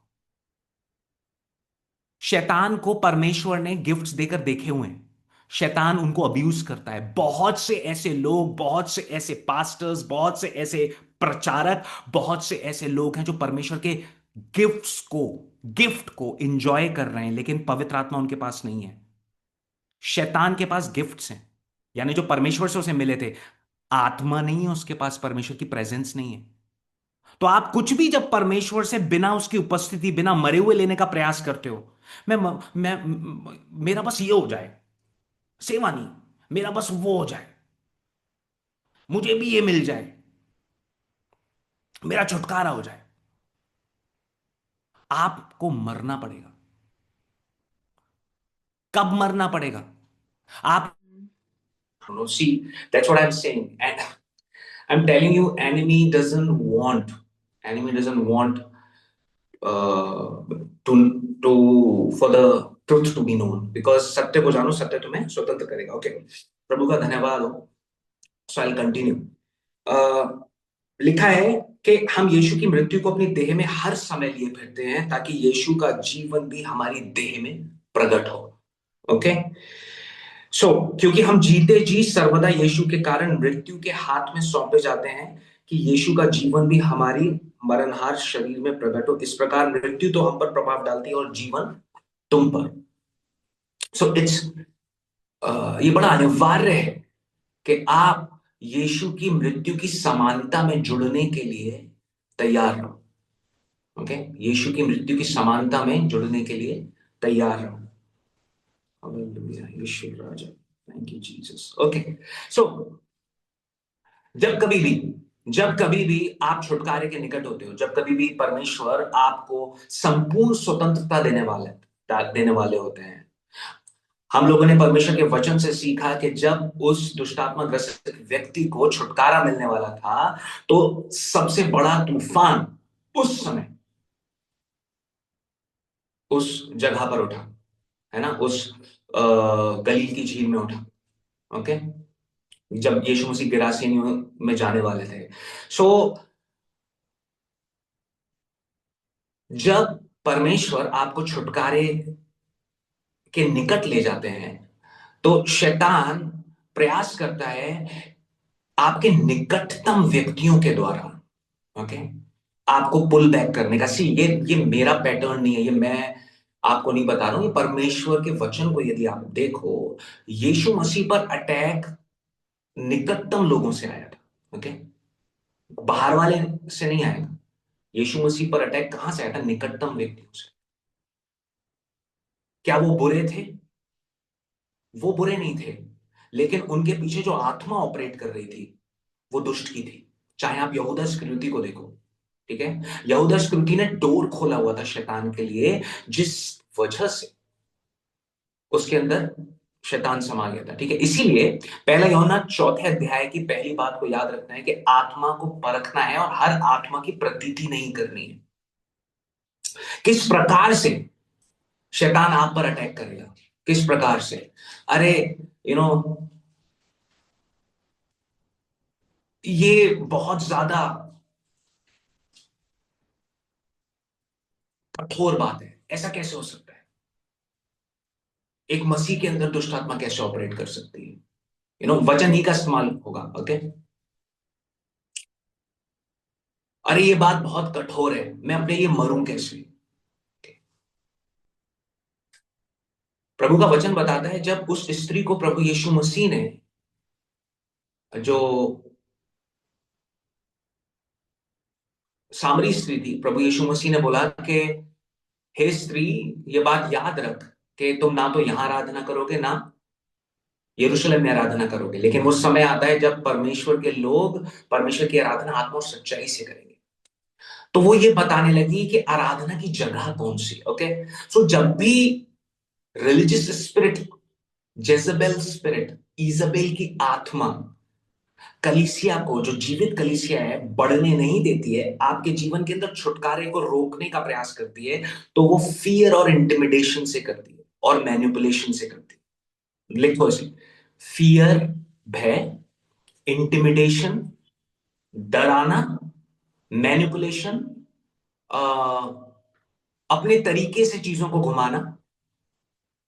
शैतान को परमेश्वर ने गिफ्ट्स देकर देखे हुए हैं। शैतान उनको अब्यूज करता है। बहुत से ऐसे लोग, बहुत से ऐसे पास्टर्स, बहुत से ऐसे प्रचारक, बहुत से ऐसे लोग हैं जो परमेश्वर के गिफ्ट्स को, गिफ्ट को एंजॉय कर रहे हैं, लेकिन पवित्र आत्मा उनके पास नहीं है। शैतान के पास गिफ्ट्स हैं, यानी जो परमेश्वर से उसे मिले थे। आत्मा नहीं है उसके पास, परमेश्वर की प्रेजेंस नहीं है। तो आप कुछ भी जब परमेश्वर से बिना उसकी उपस्थिति, बिना मरे हुए लेने का प्रयास करते हो, मेरा बस ये हो जाए, सेवा नहीं, मेरा बस वो हो जाए, मुझे भी ये मिल जाए, मेरा छुटकारा हो जाए, आपको मरना पड़ेगा। कब मरना पड़ेगा? आप, see, that's what I'm saying, and I'm telling you, enemy doesn't want to for the truth to be known, because सत्य को जानो, सत्य तुम्हें स्वतंत्र करेगा। ओके, प्रभु का धन्यवाद हो। सो आई कंटिन्यू। लिखा है कि हम यीशु की मृत्यु को अपनी देह में हर समय लिए फिरते हैं, ताकि यीशु का जीवन भी हमारी देह में प्रकट हो। ओके, सो क्योंकि हम जीते जी सर्वदा यीशु के कारण मृत्यु के हाथ में सौंपे जाते हैं, कि यीशु का जीवन भी हमारी मरणहार शरीर में प्रकट हो। इस प्रकार मृत्यु तो हम पर प्रभाव डालती है और जीवन तुम पर। सो इट्स, ये बड़ा अनिवार्य है कि आप यीशु की मृत्यु की समानता में जुड़ने के लिए तैयार रहो। ओके, यीशु की मृत्यु की समानता में जुड़ने के लिए तैयार रहो। हालेलुया, यीशु राजा, thank you Jesus. Okay, so जब कभी भी आप छुटकारे के निकट होते हो, जब कभी भी परमेश्वर आपको संपूर्ण स्वतंत्रता देने वाले होते हैं। हम लोगों ने परमेश्वर के वचन से सीखा कि जब उस दुष्टात्मा ग्रस्त व्यक्ति को छुटकारा मिलने वाला था, तो सबसे बड़ा तूफान उस समय उस जगह पर उठा, है ना, उस गलील की झील में उठा। ओके, जब यीशु मसीह गिरासेनियों में जाने वाले थे। सो जब परमेश्वर आपको छुटकारे के निकट ले जाते हैं, तो शैतान प्रयास करता है आपके निकटतम व्यक्तियों के द्वारा, ओके, आपको पुल बैक करने का। सी, ये मेरा पैटर्न नहीं है, ये मैं आपको नहीं बता रहा हूं, ये परमेश्वर के वचन को यदि आप देखो, यीशु मसीह पर अटैक निकटतम लोगों से आया था। ओके, बाहर वाले से नहीं आएगा। यीशु मसीह पर अटैक कहां से आया था? निकटतम व्यक्तियों से। क्या वो बुरे थे? वो बुरे नहीं थे, लेकिन उनके पीछे जो आत्मा ऑपरेट कर रही थी वो दुष्ट की थी। चाहे आप यहूदा स्क्रूति को देखो, ठीक है, यहूदा स्क्रूति ने डोर खोला हुआ था शैतान के लिए, जिस वजह से उसके अंदर शैतान समा गया था। ठीक है, इसीलिए पहला यूहन्ना चौथे अध्याय की पहली बात को याद रखना है कि आत्मा को परखना है और हर आत्मा की प्रतीति नहीं करनी है। किस प्रकार से शैतान आप पर अटैक करेगा, किस प्रकार से? अरे, यू नो, ये बहुत ज्यादा कठोर बात है। ऐसा कैसे हो सकता है? एक मसीह के अंदर दुष्ट आत्मा कैसे ऑपरेट कर सकती है? वचन ही का इस्तेमाल होगा। ओके, अरे ये बात बहुत कठोर है, मैं अपने लिए मरूं कैसे? प्रभु का वचन बताता है, जब उस स्त्री को प्रभु यीशु मसीह ने, जो सामरी स्त्री थी, प्रभु यीशु मसीह ने बोला कि हे स्त्री, ये बात याद रख कि तुम ना तो यहां आराधना करोगे, ना यरूशलेम में आराधना करोगे, लेकिन वो समय आता है जब परमेश्वर के लोग परमेश्वर की आराधना आत्मा और सच्चाई से करेंगे। तो वो ये बताने लगी कि आराधना की जगह कौन सी। ओके, सो जब भी religious spirit, Jezebel spirit, Isabel की आत्मा कलीसिया को, जो जीवित कलीसिया है, बढ़ने नहीं देती है, आपके जीवन के अंदर छुटकारे को रोकने का प्रयास करती है, तो वो फियर और इंटिमिडेशन से करती है और मैनिपुलेशन से करती है। लिखो इसे, फियर, भय, इंटिमिडेशन, डराना, मैनिपुलेशन, अपने तरीके से चीजों को घुमाना,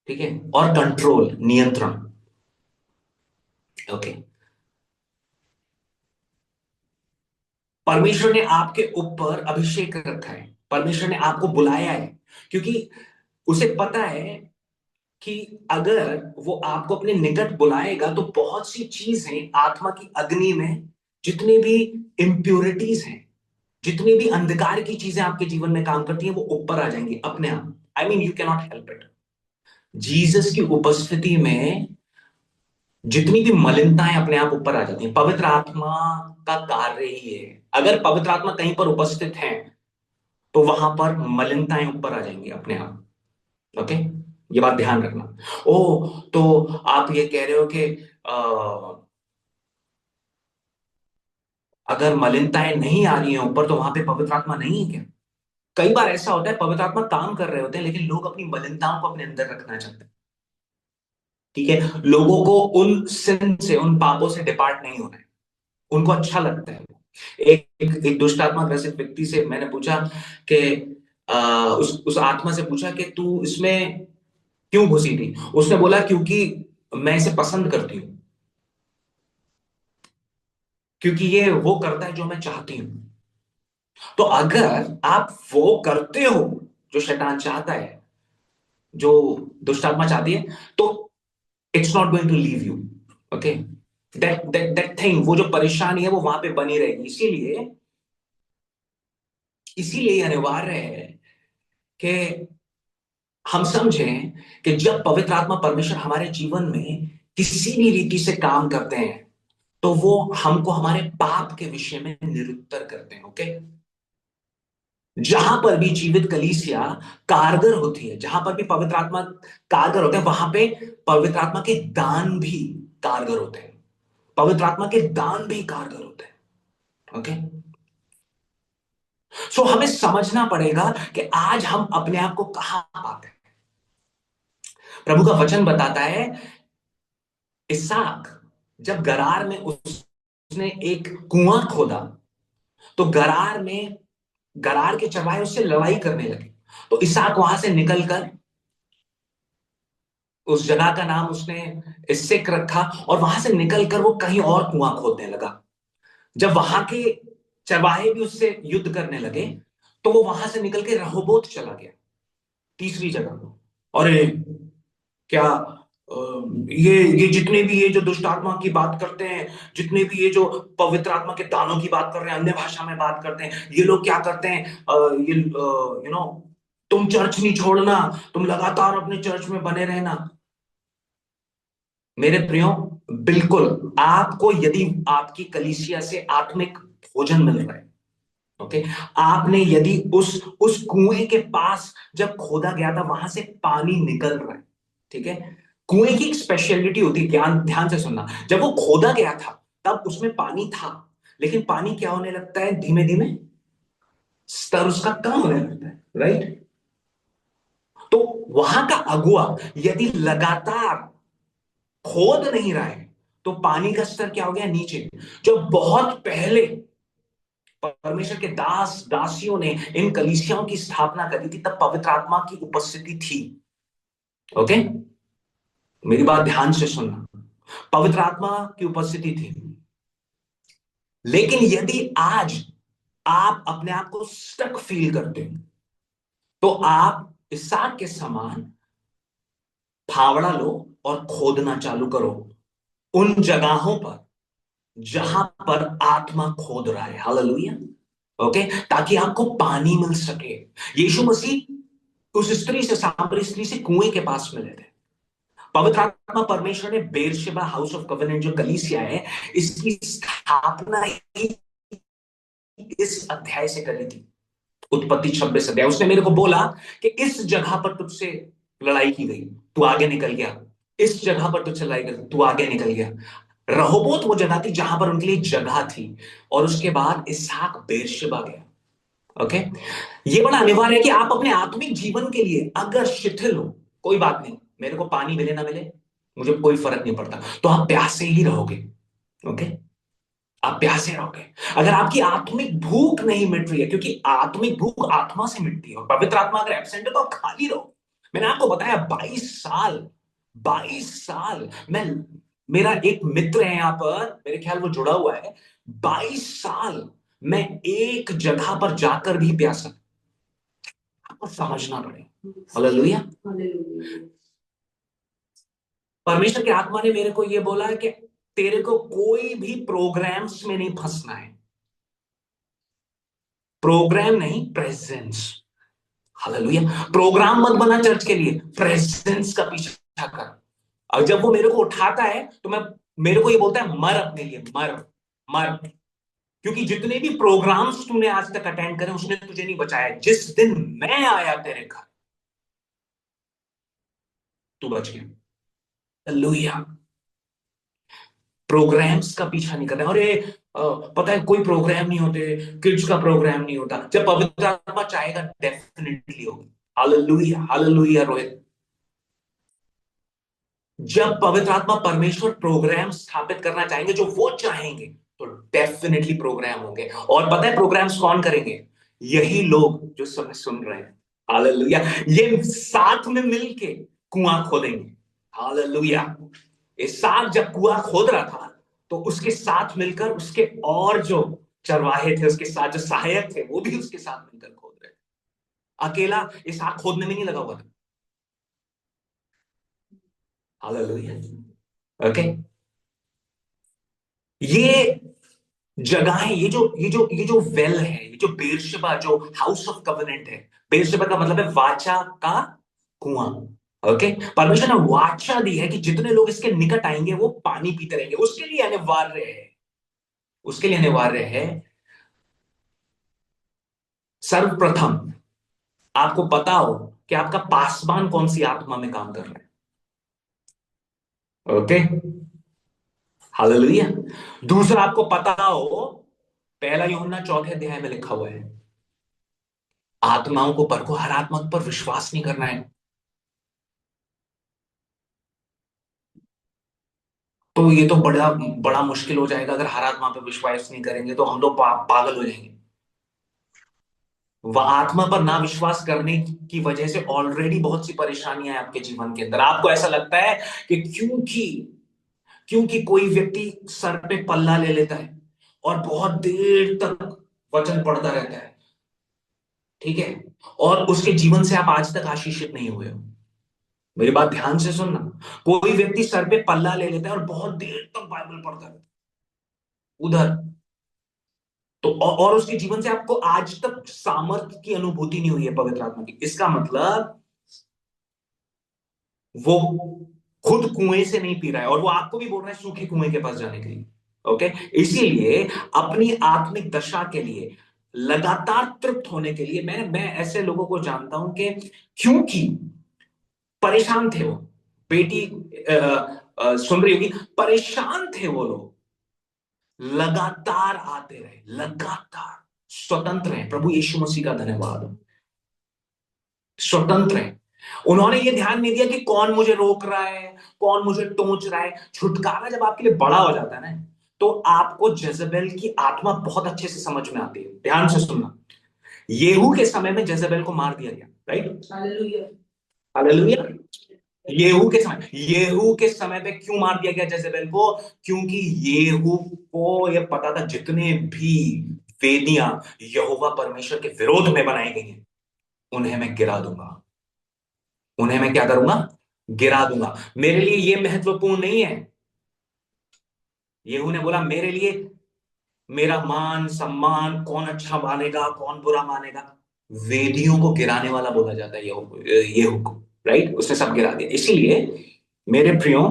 ठीक है, और कंट्रोल, नियंत्रण। ओके, परमेश्वर ने आपके ऊपर अभिषेक रखा है, परमेश्वर ने आपको बुलाया है, क्योंकि उसे पता है कि अगर वो आपको अपने निकट बुलाएगा तो बहुत सी चीजें आत्मा की अग्नि में, जितने भी इम्प्योरिटीज हैं, जितनी भी अंधकार की चीजें आपके जीवन में काम करती हैं, वो ऊपर आ जाएंगी अपने आप। I mean, you can not help it. Jesus की उपस्थिति में जितनी भी मलिनताएं अपने आप ऊपर आ जाती हैं, पवित्र आत्मा का कार्य ही है। अगर पवित्र आत्मा कहीं पर उपस्थित है, तो वहां पर मलिनताएं ऊपर आ जाएंगी अपने आप। ओके, ये बात ध्यान रखना। ओ, तो आप ये कह रहे हो कि अगर मलिनताएं नहीं आ रही हैं ऊपर, तो वहां पे पवित्र आत्मा नहीं है क्या? कई बार ऐसा होता है, पवित्र आत्मा काम कर रहे होते हैं, लेकिन लोग अपनी मलिनताओं को अपने अंदर रखना चाहते हैं। ठीक है, लोगों को उन सिन से, उन पापों से डिपार्ट नहीं होना है, उनको अच्छा लगता है। एक दुष्ट आत्मा ग्रसित व्यक्ति से मैंने पूछा कि उस आत्मा से पूछा कि तू इसमें क्यों घुसी थी? उसने बोला, क्योंकि मैं इसे पसंद करती हूँ, क्योंकि ये वो करता है जो मैं चाहती हूं। तो अगर आप वो करते हो जो शैतान चाहता है, जो दुष्ट आत्मा चाहती है, तो it's not going to leave you. Okay, that that that thing, वो जो परेशानी है वो वहां पे बनी रहेगी। इसीलिए इसीलिए ये अनिवार्य है कि हम समझें कि जब पवित्र आत्मा परमेश्वर हमारे जीवन में किसी भी रीति से काम करते हैं, तो वो हमको हमारे पाप के विषय में निरुत्तर करते हैं। ओके, जहां पर भी जीवित कलीसिया कारगर होती है, जहां पर भी पवित्र आत्मा कारगर होते हैं, वहां पे पवित्र आत्मा के दान भी कारगर होते हैं। पवित्र आत्मा के दान भी कारगर होते हैं। ओके, सो हमें समझना पड़ेगा कि आज हम अपने आप को कहां पाते हैं। प्रभु का वचन बताता है, इसहाक जब गरार में उसने एक कुआं खोदा, तो गरार के चरवाहे उससे लड़ाई करने लगे। तो इसहाक वहां से निकलकर, उस जगह का नाम उसने इस्सेक रखा, और वहां से निकलकर वो कहीं और कुआं खोदने लगा। जब वहां के चरवाहे भी उससे युद्ध करने लगे, तो वो वहां से निकल के रहोबोत चला गया, तीसरी जगह। और क्या ये जितने भी ये जो दुष्ट आत्मा की बात करते हैं, जितने भी ये जो पवित्र आत्मा के दानों की बात कर रहे हैं, अन्य भाषा में बात करते हैं, ये लोग क्या करते हैं, ये यू नो तुम चर्च नहीं छोड़ना, तुम लगातार अपने चर्च में बने रहना। मेरे प्रियो, बिल्कुल आपको यदि आपकी कलीसिया से आत्मिक भोजन मिल रहा है, ओके, आपने यदि उस कुएं के पास जब खोदा गया था वहां से पानी निकल रहा है, ठीक है। कुएं की एक स्पेशलिटी होती है, ध्यान ध्यान से सुनना, जब वो खोदा गया था तब उसमें पानी था, लेकिन पानी क्या होने लगता है, धीमे धीमे स्तर उसका कम होने लगता है, राइट। तो वहां का अगुआ यदि लगातार खोद नहीं रहा है, तो पानी का स्तर क्या हो गया, नीचे। जो बहुत पहले परमेश्वर के दास दासियों ने इन कलीसियाओं की स्थापना करी थी, तब पवित्र आत्मा की उपस्थिति थी, ओके। मेरी बात ध्यान से सुनना, पवित्र आत्मा की उपस्थिति थी। लेकिन यदि आज आप अपने आप को स्टक फील करते हो, तो आप इसहाक के समान फावड़ा लो और खोदना चालू करो उन जगहों पर जहां पर आत्मा खोद रहा है, हालेलुया, ओके, ताकि आपको पानी मिल सके। यीशु मसीह उस स्त्री से, सामरी स्त्री से कुएं के पास मिले थे। पवित्र आत्मा परमेश्वर ने बेरशेबा हाउस ऑफ कवेनेंट जो कलीसिया है, इसकी स्थापना ही इस अध्याय से करी थी। उत्पत्ति 26 अध्याय, उसने मेरे को बोला कि इस जगह पर तुझसे लड़ाई की गई, तू आगे निकल गया। इस जगह पर तुझसे लड़ाई गई, तू आगे निकल गया। रहोबोत वो जगह थी जहां पर उनके लिए जगह थी, और उसके बाद इसहाक बेरशेबा गया, ओके। ये बड़ा अनिवार्य है कि आप अपने आत्मिक जीवन के लिए अगर शिथिल हो, कोई बात नहीं, मेरे को पानी मिले ना मिले मुझे कोई फर्क नहीं पड़ता, तो आप प्यासे ही रहोगे, ओके। आप प्यासे रहोगे। अगर आपकी आत्मिक भूख नहीं मिट रही है, क्योंकि आत्मिक भूख आत्मा से मिटती है, और पवित्र आत्मा अगर एब्सेंट है तो आप खाली रहो। मैंने आपको बताया 22 साल, 22 साल मैं, मेरा एक मित्र है यहां पर, मेरे ख्याल वो जुड़ा हुआ है, 22 साल मैं एक जगह पर जाकर भी प्यासा। आपको समझना पड़ेगा, हालेलुया। परमेश्वर की आत्मा ने मेरे को यह बोला है कि तेरे को कोई भी प्रोग्राम्स में नहीं फंसना है। प्रोग्राम नहीं, प्रेजेंस, हालेलुया। प्रोग्राम मत बना चर्च के लिए, प्रेजेंस का पीछा कर। और जब वो मेरे को उठाता है तो मेरे को ये बोलता है, मर अपने लिए, मर, मर। क्योंकि जितने भी प्रोग्राम्स तूने आज तक अटेंड करे उसने तुझे नहीं बचाया। जिस दिन मैं आया तेरे घर, तू बच गया, हालेलुया। प्रोग्राम्स का पीछा नहीं करना। अरे पता है कोई प्रोग्राम नहीं होते, किड्स का प्रोग्राम नहीं होता, जब पवित्र आत्मा चाहेगा डेफिनेटली होगा, हालेलुया, हालेलुया। रोहित, जब पवित्र आत्मा परमेश्वर प्रोग्राम स्थापित करना चाहेंगे, जो वो चाहेंगे, तो डेफिनेटली प्रोग्राम होंगे। और पता है प्रोग्राम्स कौन करेंगे? यही लोग जो समय सुन रहे हैं, हालेलुया। ये साथ में मिलके कुआं खोदेंगे, हालेलुया। इसहाक जब कुआं खोद रहा था, तो उसके साथ मिलकर उसके और जो चरवाहे थे, उसके साथ जो सहायक थे, वो भी उसके साथ मिलकर खोद रहे थे। अकेला इसहाक खोदने में नहीं लगा हुआ था, हालेलुया, ओके। ये जगहें, ये जो वेल है, ये जो बेरशेबा, जो हाउस ऑफ कवेनेंट है, बेरशेबा का मतलब है वाचा का कुआं, ओके। परमेश्वर ने वाचा दी है कि जितने लोग इसके निकट आएंगे वो पानी पीते रहेंगे। उसके लिए अनिवार्य है सर्वप्रथम आपको पता हो कि आपका पासवान कौन सी आत्मा में काम कर रहा है, ओके, हालेलुया। दूसरा, आपको पता हो, पहला यूहन्ना 4 अध्याय में लिखा हुआ है, आत्माओं को परखो, हर आत्मा पर विश्वास नहीं करना है। तो ये तो बड़ा बड़ा मुश्किल हो जाएगा, अगर हर आत्मा पर विश्वास नहीं करेंगे तो हम लोग पागल हो जाएंगे। वह आत्मा पर ना विश्वास करने की वजह से ऑलरेडी बहुत सी परेशानियां हैं आपके जीवन के अंदर। आपको ऐसा लगता है कि क्योंकि क्योंकि कोई व्यक्ति सर पे पल्ला ले लेता है और बहुत देर तक वचन पढ़ता रहता है, ठीक है, और उसके जीवन से आप आज तक आशीषित नहीं हुए हो। मेरी बात ध्यान से सुनना। कोई व्यक्ति सर पे पल्ला ले लेता है और बहुत देर तक बाइबल पढ़ता है उधर, तो और उसके जीवन से आपको आज तक सामर्थ्य की अनुभूति नहीं हुई है पवित्र आत्मा की, इसका मतलब वो खुद कुएं से नहीं पी रहा है, और वो आपको भी बोल रहा है सूखे कुएं के पास जाने के लिए। ओके, इसीलिए अपनी आत्मिक दशा के लिए लगातार तृप्त होने के लिए, मैं ऐसे लोगों को जानता हूं कि क्योंकि परेशान थे वो, बेटी सुन रही होगी, परेशान थे वो लोग, लगातार आते रहे, लगातार स्वतंत्र हैं। प्रभु यीशु मसीह का धन्यवाद हो, स्वतंत्र है। उन्होंने ये ध्यान नहीं दिया कि कौन मुझे रोक रहा है, कौन मुझे टोंच रहा है। छुटकारा जब आपके लिए बड़ा हो जाता है ना, तो आपको जजेबेल की आत्मा बहुत अच्छे से समझ में आती है। ध्यान से सुनना। येहू के समय में जजेबेल को मार दिया गया, राइट? Hallelujah, hallelujah. येहू के समय पे क्यों मार दिया गया जजेबेल को? क्योंकि येहू को यह पता था जितने भी वेदियां यहोवा परमेश्वर के विरोध में बनाई गई हैं, उन्हें मैं गिरा दूंगा। उन्हें मैं क्या करूंगा? गिरा दूंगा। मेरे लिए ये महत्वपूर्ण नहीं है। यहू ने बोला मेरे लिए मेरा मान सम्मान कौन अच्छा मानेगा कौन बुरा मानेगा, वेदियों को गिराने वाला बोला जाता है यहू को, राइट? उसने सब गिरा दिया। इसीलिए मेरे प्रियो,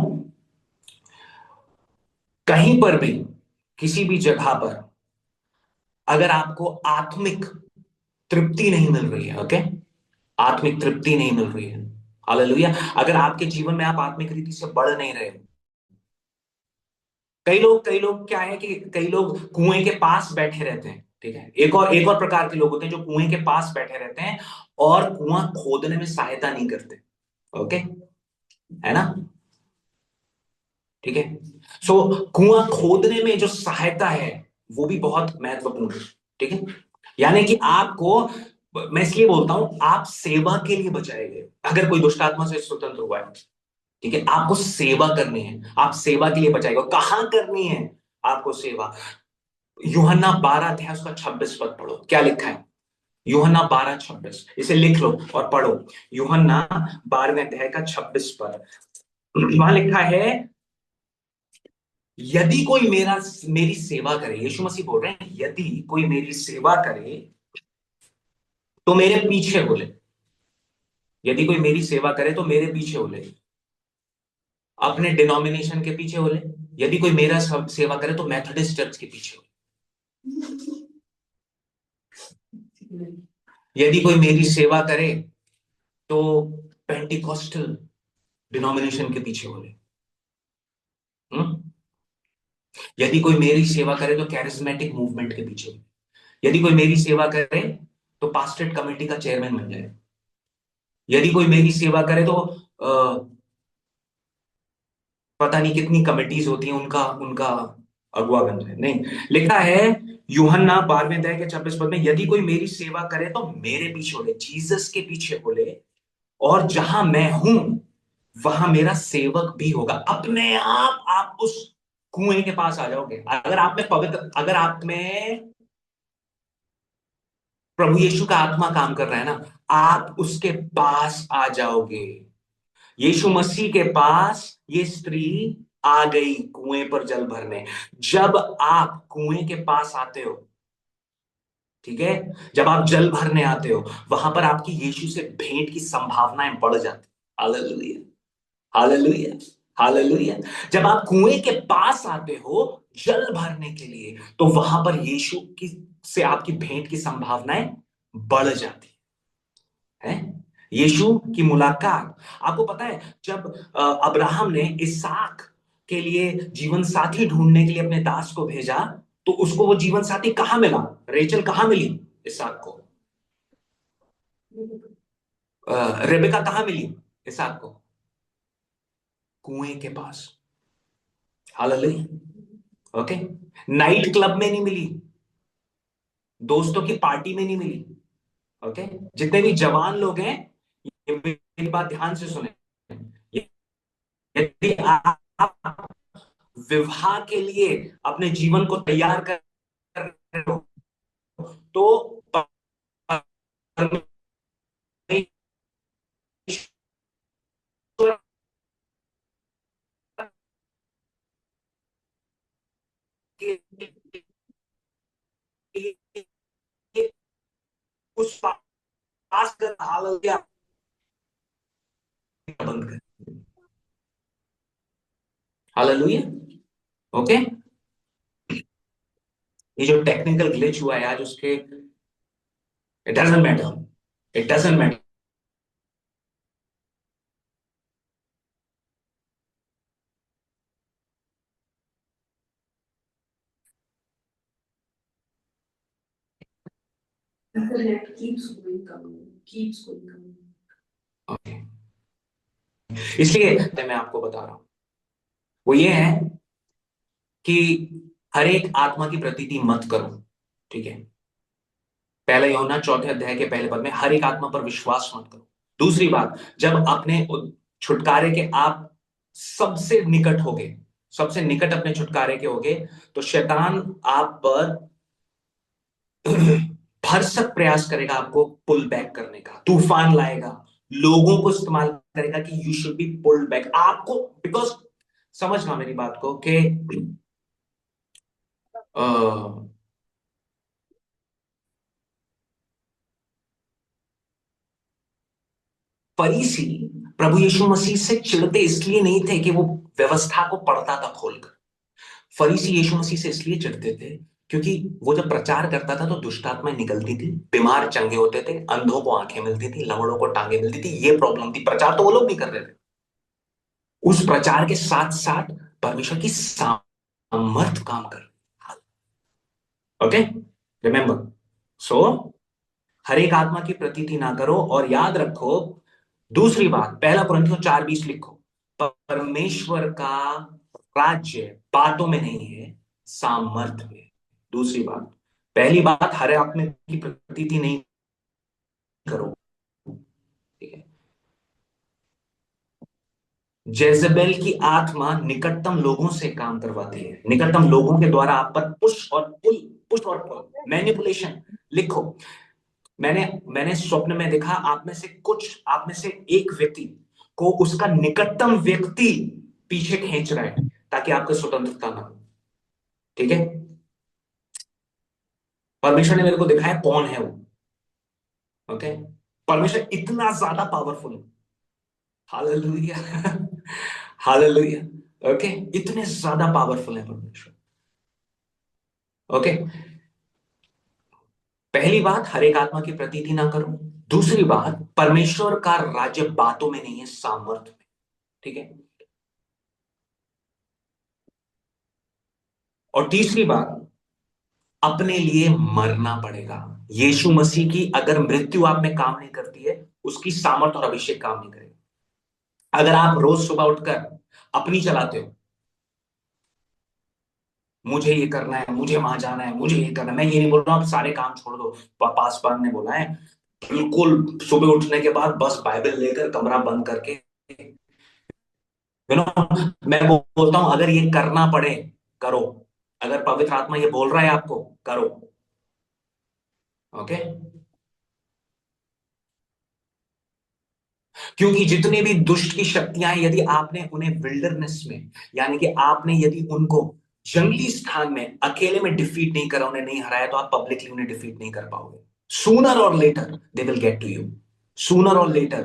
कहीं पर भी, किसी भी जगह पर, अगर आपको आत्मिक तृप्ति नहीं मिल रही है, ओके, आत्मिक तृप्ति नहीं मिल रही है, हालेलुया, अगर आपके जीवन में आप आत्मिक रीति से बढ़ नहीं रहे हो। कई लोग क्या है कि कई लोग कुएं के पास बैठे रहते हैं, ठीक है, एक और प्रकार के लोग होते हैं जो कुएं के पास बैठे रहते हैं और कुआं खोदने में सहायता नहीं करते। ओके, है ना? ठीक है। सो कुआं खोदने में जो सहायता है वो भी बहुत महत्वपूर्ण है, ठीक है। यानी कि आपको, मैं इसलिए बोलता हूं, आप सेवा के लिए बचाए गए अगर कोई दुष्ट आत्मा से स्वतंत्र हुआ है, ठीक है, आपको सेवा करनी है, आप सेवा के लिए बचाएगा। कहां करनी है आपको सेवा? यूहन्ना 12 अध्याय उसका 26 पद पढ़ो, क्या लिखा है? यूहन्ना 12:26, इसे लिख लो और पढ़ो। यूहन्ना 12वें अध्याय का 26 पद, वहां लिखा है, यदि कोई मेरी सेवा करे, यीशु मसीह बोल रहे हैं, यदि कोई मेरी सेवा करे तो मेरे पीछे बोले। यदि कोई मेरी सेवा करे तो मेरे पीछे बोले, अपने डिनोमिनेशन के पीछे बोले। यदि कोई मेरा सेवा करे तो मेथोडिस्ट चर्च के पीछे बोले। यदि कोई मेरी सेवा करे तो पेंटिकॉस्टल डिनोमिनेशन के पीछे बोले। हम्म? यदि कोई मेरी सेवा करे तो कैरिज्मेटिक मूवमेंट के पीछे बोले। यदि कोई मेरी सेवा करे तो पास्टेट कमेटी का चेयरमैन बन जाए। यदि कोई मेरी सेवा करे तो पता नहीं कितनी कमिटीज होती हैं, उनका उनका अगुवा बन जाए। नहीं, लिखा है यूहन्ना 12वें अध्याय के 26 पद में, यदि कोई मेरी सेवा करे तो मेरे पीछे बोले, जीसस के पीछे बोले, और जहां मैं हूं वहां मेरा सेवक भी होगा। अपने आप उस कुएं के पास आ जाओगे अगर आप में पवित्र, अगर आप में प्रभु यीशु का आत्मा काम कर रहा है ना, आप उसके पास आ जाओगे। यीशु मसीह के पास ये स्त्री आ गई कुएं पर जल भरने। जब आप कुएं के पास आते हो, ठीक है, जब आप जल भरने आते हो, वहां पर आपकी यीशु से भेंट की संभावनाएं बढ़ जाती। Hallelujah, hallelujah, hallelujah. जब आप कुएं के पास आते हो जल भरने के लिए, तो वहां पर यीशु की से आपकी भेंट की संभावनाएं बढ़ जाती है। यीशु की मुलाकात, आपको पता है, जब अब्राहम ने इसहाक के लिए जीवन साथी ढूंढने के लिए अपने दास को भेजा, तो उसको वो जीवन साथी कहां मिला? रेचल कहां मिली इसहाक को? रेबेका कहाँ मिली इसहाक को? कुएं के पास। हालेलुया। ओके। नाइट क्लब में नहीं मिली, दोस्तों की पार्टी में नहीं मिली। ओके। जितने भी जवान लोग हैं, ये मेरी बात ध्यान से सुने। यदि आप विवाह के लिए अपने जीवन को तैयार कर रहे हो, तो परमेश्वर के लिए उस पास कर, हालेलुया, बंद कर। हालेलुया। ओके। ये जो टेक्निकल ग्लिच हुआ है आज, उसके it doesn't matter, it doesn't matter. Internet keeps going coming, keeps going coming. Okay. इसलिए मैं आपको बता रहा हूं, वो ये है कि हर एक आत्मा की प्रतीति मत करो। ठीक है। पहला यूहन्ना चौथे अध्याय के पहले पद में, हर एक आत्मा पर विश्वास मत करो। दूसरी बात, जब अपने छुटकारे के आप सबसे निकट होगे, सबसे निकट अपने छुटकारे के होगे, तो शैतान आप पर भरसक प्रयास करेगा आपको पुल बैक करने का, तूफान लाएगा, लोगों को इस्तेमाल करेगा कि you should be pulled back आपको। बिकॉज समझना मेरी बात को कि फरीसी प्रभु यीशु मसीह से चिढ़ते इसलिए नहीं थे कि वो व्यवस्था को पढ़ता था खोलकर। फरीसी यीशु मसीह से इसलिए चिढ़ते थे क्योंकि वो जब प्रचार करता था तो दुष्ट आत्माएं निकलती थी, बीमार चंगे होते थे, अंधों को आंखें मिलती थी, लंगड़ों को टांगे मिलती थी। ये प्रॉब्लम थी। प्रचार तो वो लोग भी कर रहे थे, उस प्रचार के साथ साथ परमेश्वर की सामर्थ काम कर। Okay, remember. सो हर एक आत्मा की प्रतीति ना करो, और याद रखो दूसरी बात, पहला कुरिन्थियों 4:20 लिखो, परमेश्वर का राज्य बातों में नहीं है, सामर्थ में। दूसरी बात, पहली बात, हर आत्मा की प्रतीति नहीं करो। ठीक है। जेजेबेल की आत्मा निकटतम लोगों से काम करवाती है, निकटतम लोगों के द्वारा आप पर पुश और पुल, मैनिपुलेशन। लिखो, मैंने मैंने स्वप्न में देखा, आप में से एक व्यक्ति को उसका निकटतम व्यक्ति पीछे खींच रहा है ताकि आपको स्वतंत्रता ना हो। ठीक है। परमेश्वर ने मेरे को दिखाया कौन है वो। ओके। परमेश्वर इतना ज्यादा पावरफुल है। हालेलुया। हालेलुया। ओके। इतने ज्यादा पावरफुल है परमेश्वर। ओके। पहली बात, हर एक आत्मा की प्रतीति ना करो। दूसरी बात, परमेश्वर का राज्य बातों में नहीं है, सामर्थ्य में। ठीक है। और तीसरी बात, अपने लिए मरना पड़ेगा। यीशु मसीह की अगर मृत्यु आप में काम नहीं करती है, उसकी सामर्थ और अभिषेक काम नहीं करेगा। अगर आप रोज सुबह उठकर अपनी चलाते हो, मुझे ये करना है, मुझे वहां जाना है, मुझे ये करना है, मैं ये नहीं बोल रहा हूं आप सारे काम छोड़ दो, पासवान ने बोला है, बिल्कुल सुबह उठने के बाद बस बाइबल लेकर कमरा बंद करके, यू नो, मैं बोलता हूं अगर ये करना पड़े, करो। अगर पवित्र आत्मा ये बोल रहा है आपको, करो। ओके। क्योंकि जितने भी दुष्ट की शक्तियां हैं, यदि आपने उन्हें विल्डरनेस में, यानी कि आपने यदि उनको जंगली स्थान में अकेले में डिफीट नहीं करा, उन्हें नहीं हराया, तो आप पब्लिकली उन्हें डिफीट नहीं कर पाओगे। सूनर और later they will get to you. Sooner और later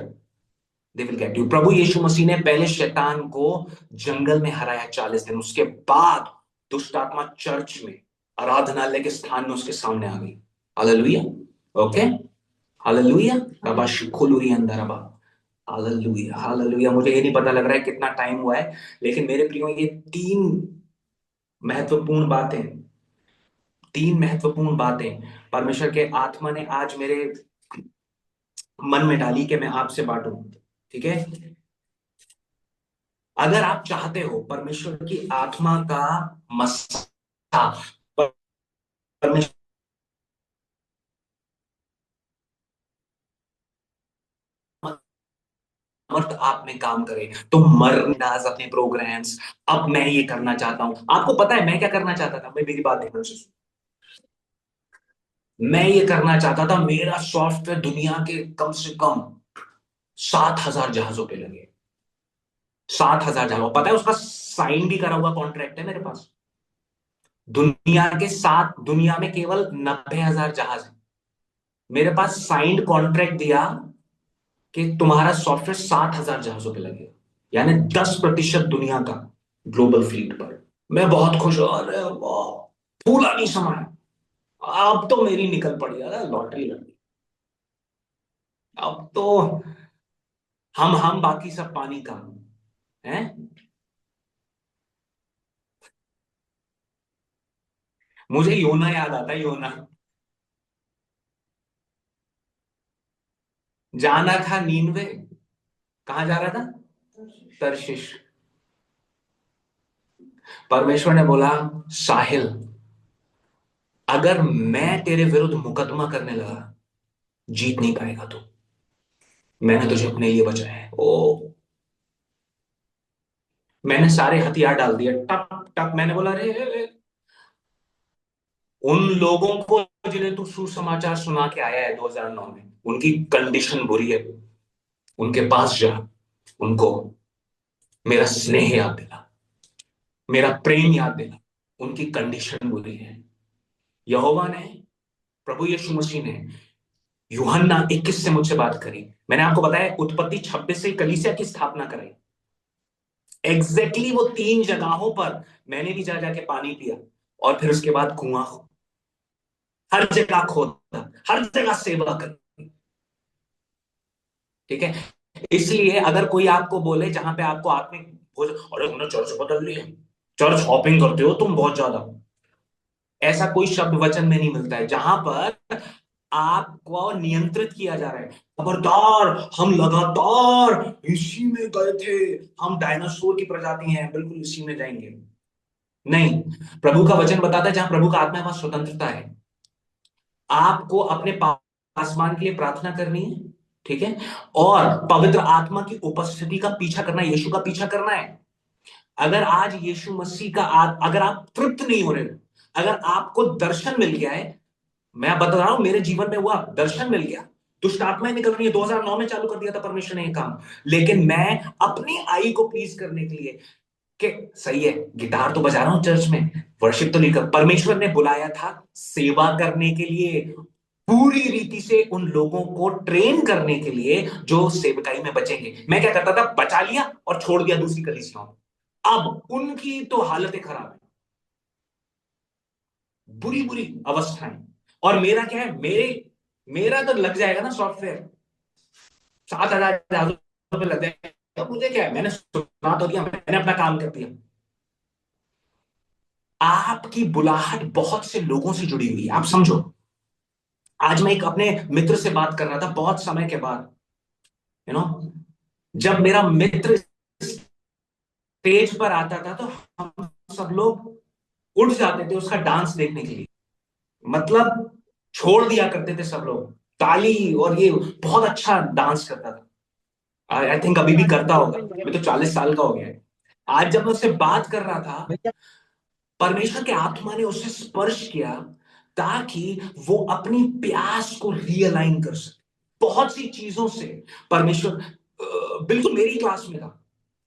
they will get you. प्रभु यीशु मसीह ने पहले शैतान को जंगल में हराया 40 दिन, उसके बाद दुष्ट आत्मा चर्च में, आराधनालय के स्थान में उसके सामने आ गई। हालेलुया। ओके। हालेलुया। रबा शिखुलुरी अंदर रबा। हालेलुया। हालेलुया। मुझे ये नहीं पता लग रहा है कितना टाइम हुआ है, लेकिन मेरे प्रियो, ये महत्वपूर्ण बातें तीन महत्वपूर्ण बातें परमेश्वर के आत्मा ने आज मेरे मन में डाली कि मैं आपसे बांटूं। ठीक है। अगर आप चाहते हो परमेश्वर की आत्मा का मसा, परमेश्वर मर्द आप में काम करे, तो मरनाज अपने प्रोग्राम्स। अब मैं ये करना चाहता हूं। आपको पता है मैं क्या करना चाहता था? मैं मेरी बात ध्यान से सुनो। मैं ये करना चाहता था, मेरा सॉफ्टवेयर दुनिया के कम से कम 7,000 जहाजों पे लगे। 7,000 जहाजों, पता है उसका साइन भी करा हुआ कॉन्ट्रैक्ट है मेरे पास। दुनिया में केवल 90,000 जहाज है। मेरे पास साइंड कॉन्ट्रैक्ट दिया कि तुम्हारा सॉफ्टवेयर 7,000 जहाजों पे लगेगा, यानी 10% दुनिया का ग्लोबल फ्लीट पर। मैं बहुत खुश हूं। अरे वाह, फूला नहीं समाया। अब तो मेरी निकल पड़ी, अरे लॉटरी लगी। अब तो हम बाकी सब पानी का हैं। मुझे योना याद आता है, योना। जाना था नीनवे। कहां जा रहा था? तर्शिश। परमेश्वर ने बोला, साहिल, अगर मैं तेरे विरुद्ध मुकदमा करने लगा, जीत नहीं पाएगा तू। मैंने तुझे अपने लिए बचाया है। ओ, मैंने सारे हथियार डाल दिए, टप टप। मैंने बोला, अरे उन लोगों को जिन्हें तू सुसमाचार सुना के आया है 2009 में, उनकी कंडीशन बुरी है। उनके पास जा, उनको मेरा स्नेह याद दिला, मेरा प्रेम याद दिला। उनकी कंडीशन बुरी है। यहोवा ने, प्रभु यीशु मसीह ने यूहन्ना 21 से मुझसे बात करी। मैंने आपको बताया उत्पत्ति 26 से कलीसिया की स्थापना कराई। एग्जैक्टली वो 3 जगहों पर मैंने भी जा जाके पानी पिया, और फिर उसके बाद कुआं, हर जगह खोदा, हर जगह सेवा कर। ठीक है। इसलिए अगर कोई आपको बोले जहां पे आपको आत्मिक भोजन, अरे तुमने चर्च बदल लिया, चर्च हॉपिंग करते हो तुम बहुत ज्यादा, ऐसा कोई शब्द वचन में नहीं मिलता है। जहां पर आपको नियंत्रित किया जा रहा है, खबरदार, हम लगातार इसी में गए थे, हम डायनासोर की प्रजाति हैं, बिल्कुल इसी में जाएंगे। नहीं, प्रभु का वचन बताता है जहां प्रभु का आत्मा है वहां स्वतंत्रता है। आपको अपने पासमान के लिए प्रार्थना करनी है। ठीक है। और पवित्र आत्मा की उपस्थिति का पीछा करना है, यीशु का पीछा करना है। अगर आज यीशु मसीह का अगर आप तृप्त नहीं हो रहे हो, अगर आपको दर्शन मिल गया है, मैं बता रहा हूं मेरे जीवन में हुआ, दर्शन मिल गया, दुष्ट आत्माएं निकल रही है। 2009 में चालू कर दिया था परमेश्वर ने ये काम। लेकिन मैं अपनी आई को प्लीज करने के लिए, कि सही है गिटार तो बजा रहा हूं चर्च में, वर्शिप तो नहीं कर, परमेश्वर ने बुलाया था सेवा करने के लिए, पूरी रीति से उन लोगों को ट्रेन करने के लिए जो सेवकाई में बचेंगे। मैं क्या करता था, बचा लिया और छोड़ दिया दूसरी कलीसियाओं में। अब उनकी तो हालतें खराब है, बुरी बुरी अवस्थाएं। और मेरा क्या है, मेरा तो लग जाएगा ना सॉफ्टवेयर, 7,000 रुपये लग जाएगा, तो मुझे क्या है, मैंने सुना तो दिया, मैंने अपना काम कर दिया। आपकी बुलाहट बहुत से लोगों से जुड़ी हुई है, आप समझो। आज मैं एक अपने मित्र से बात कर रहा था बहुत समय के बाद, यू नो, जब मेरा मित्र स्टेज पर आता था तो हम सब लोग उठ जाते थे उसका डांस देखने के लिए। मतलब छोड़ दिया करते थे सब लोग ताली, और ये बहुत अच्छा डांस करता था। आई थिंक अभी भी करता होगा, मैं तो 40 साल का हो गया है। आज जब मैं उससे बात कर रहा था, परमेश्वर के आत्मा ने उसे स्पर्श किया ताकि वो अपनी प्यास को रियलाइन कर सके बहुत सी चीजों से। परमेश्वर बिल्कुल मेरी क्लास में था।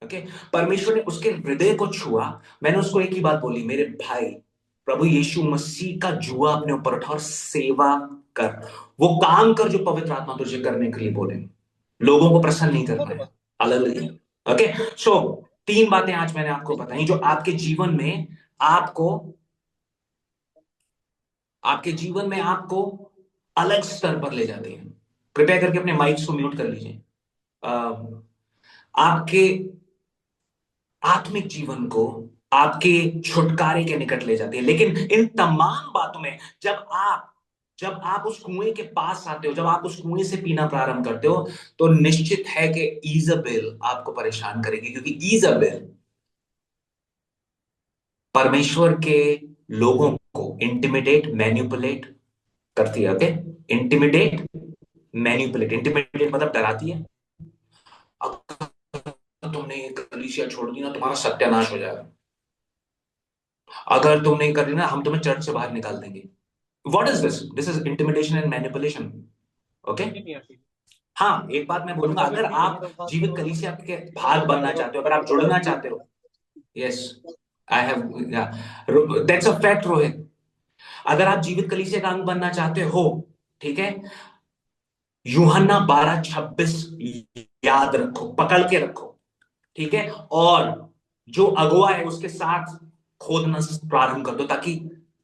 ओके। परमेश्वर ने उसके हृदय को छुआ। मैंने उसको एक ही बात बोली, मेरे भाई, प्रभु यीशु मसीह का जुआ अपने ऊपर उठा और सेवा कर। वो काम कर जो पवित्र आत्मा तुझे करने के लिए बोले। लोगों को प्रसन्न नहीं करना है। हालेलुया। ओके। सो 3 बातें आज मैंने आपको बताई जो आपको आपके जीवन में आपको अलग स्तर पर ले जाती हैं। कृपया करके अपने माइक्स को म्यूट कर लीजिए। आपके आत्मिक जीवन को आपके छुटकारे के निकट ले जाती है। लेकिन इन तमाम बातों में जब आप जब आप उस कुएं के पास आते हो, जब आप उस कुएं से पीना प्रारंभ करते हो, तो निश्चित है कि ईजाबेल आपको परेशान करेगी, क्योंकि ईजाबेल परमेश्वर के लोगों को इंटिमिडेट मैन्युपुलेट करती है। ओके, इंटिमिडेट मैन्युपुलेट, इंटिमिडेट मतलब डराती है। अगर तुमने ये कलीसिया छोड़ दी ना, तुम्हारा सत्यानाश हो जाएगा। अगर तुम नहीं कर रही ना, हम तुम्हें चर्च से बाहर निकाल देंगे। What is this? This is intimidation and manipulation. Okay. हाँ, एक बात मैं बोलूंगा, अगर आप जीवित कलीसिया के भाग बनना चाहते हो, अगर आप जुड़ना चाहते हो, yes, I have, that's a fact Rohit. अगर आप जीवित कलीसिया का अंग बनना चाहते हो, ठीक है, यूहन्ना 12:26 याद रखो, पकड़ के रखो, ठीक है। और जो अगुआ है उसके साथ खोदना प्रारंभ कर दो, ताकि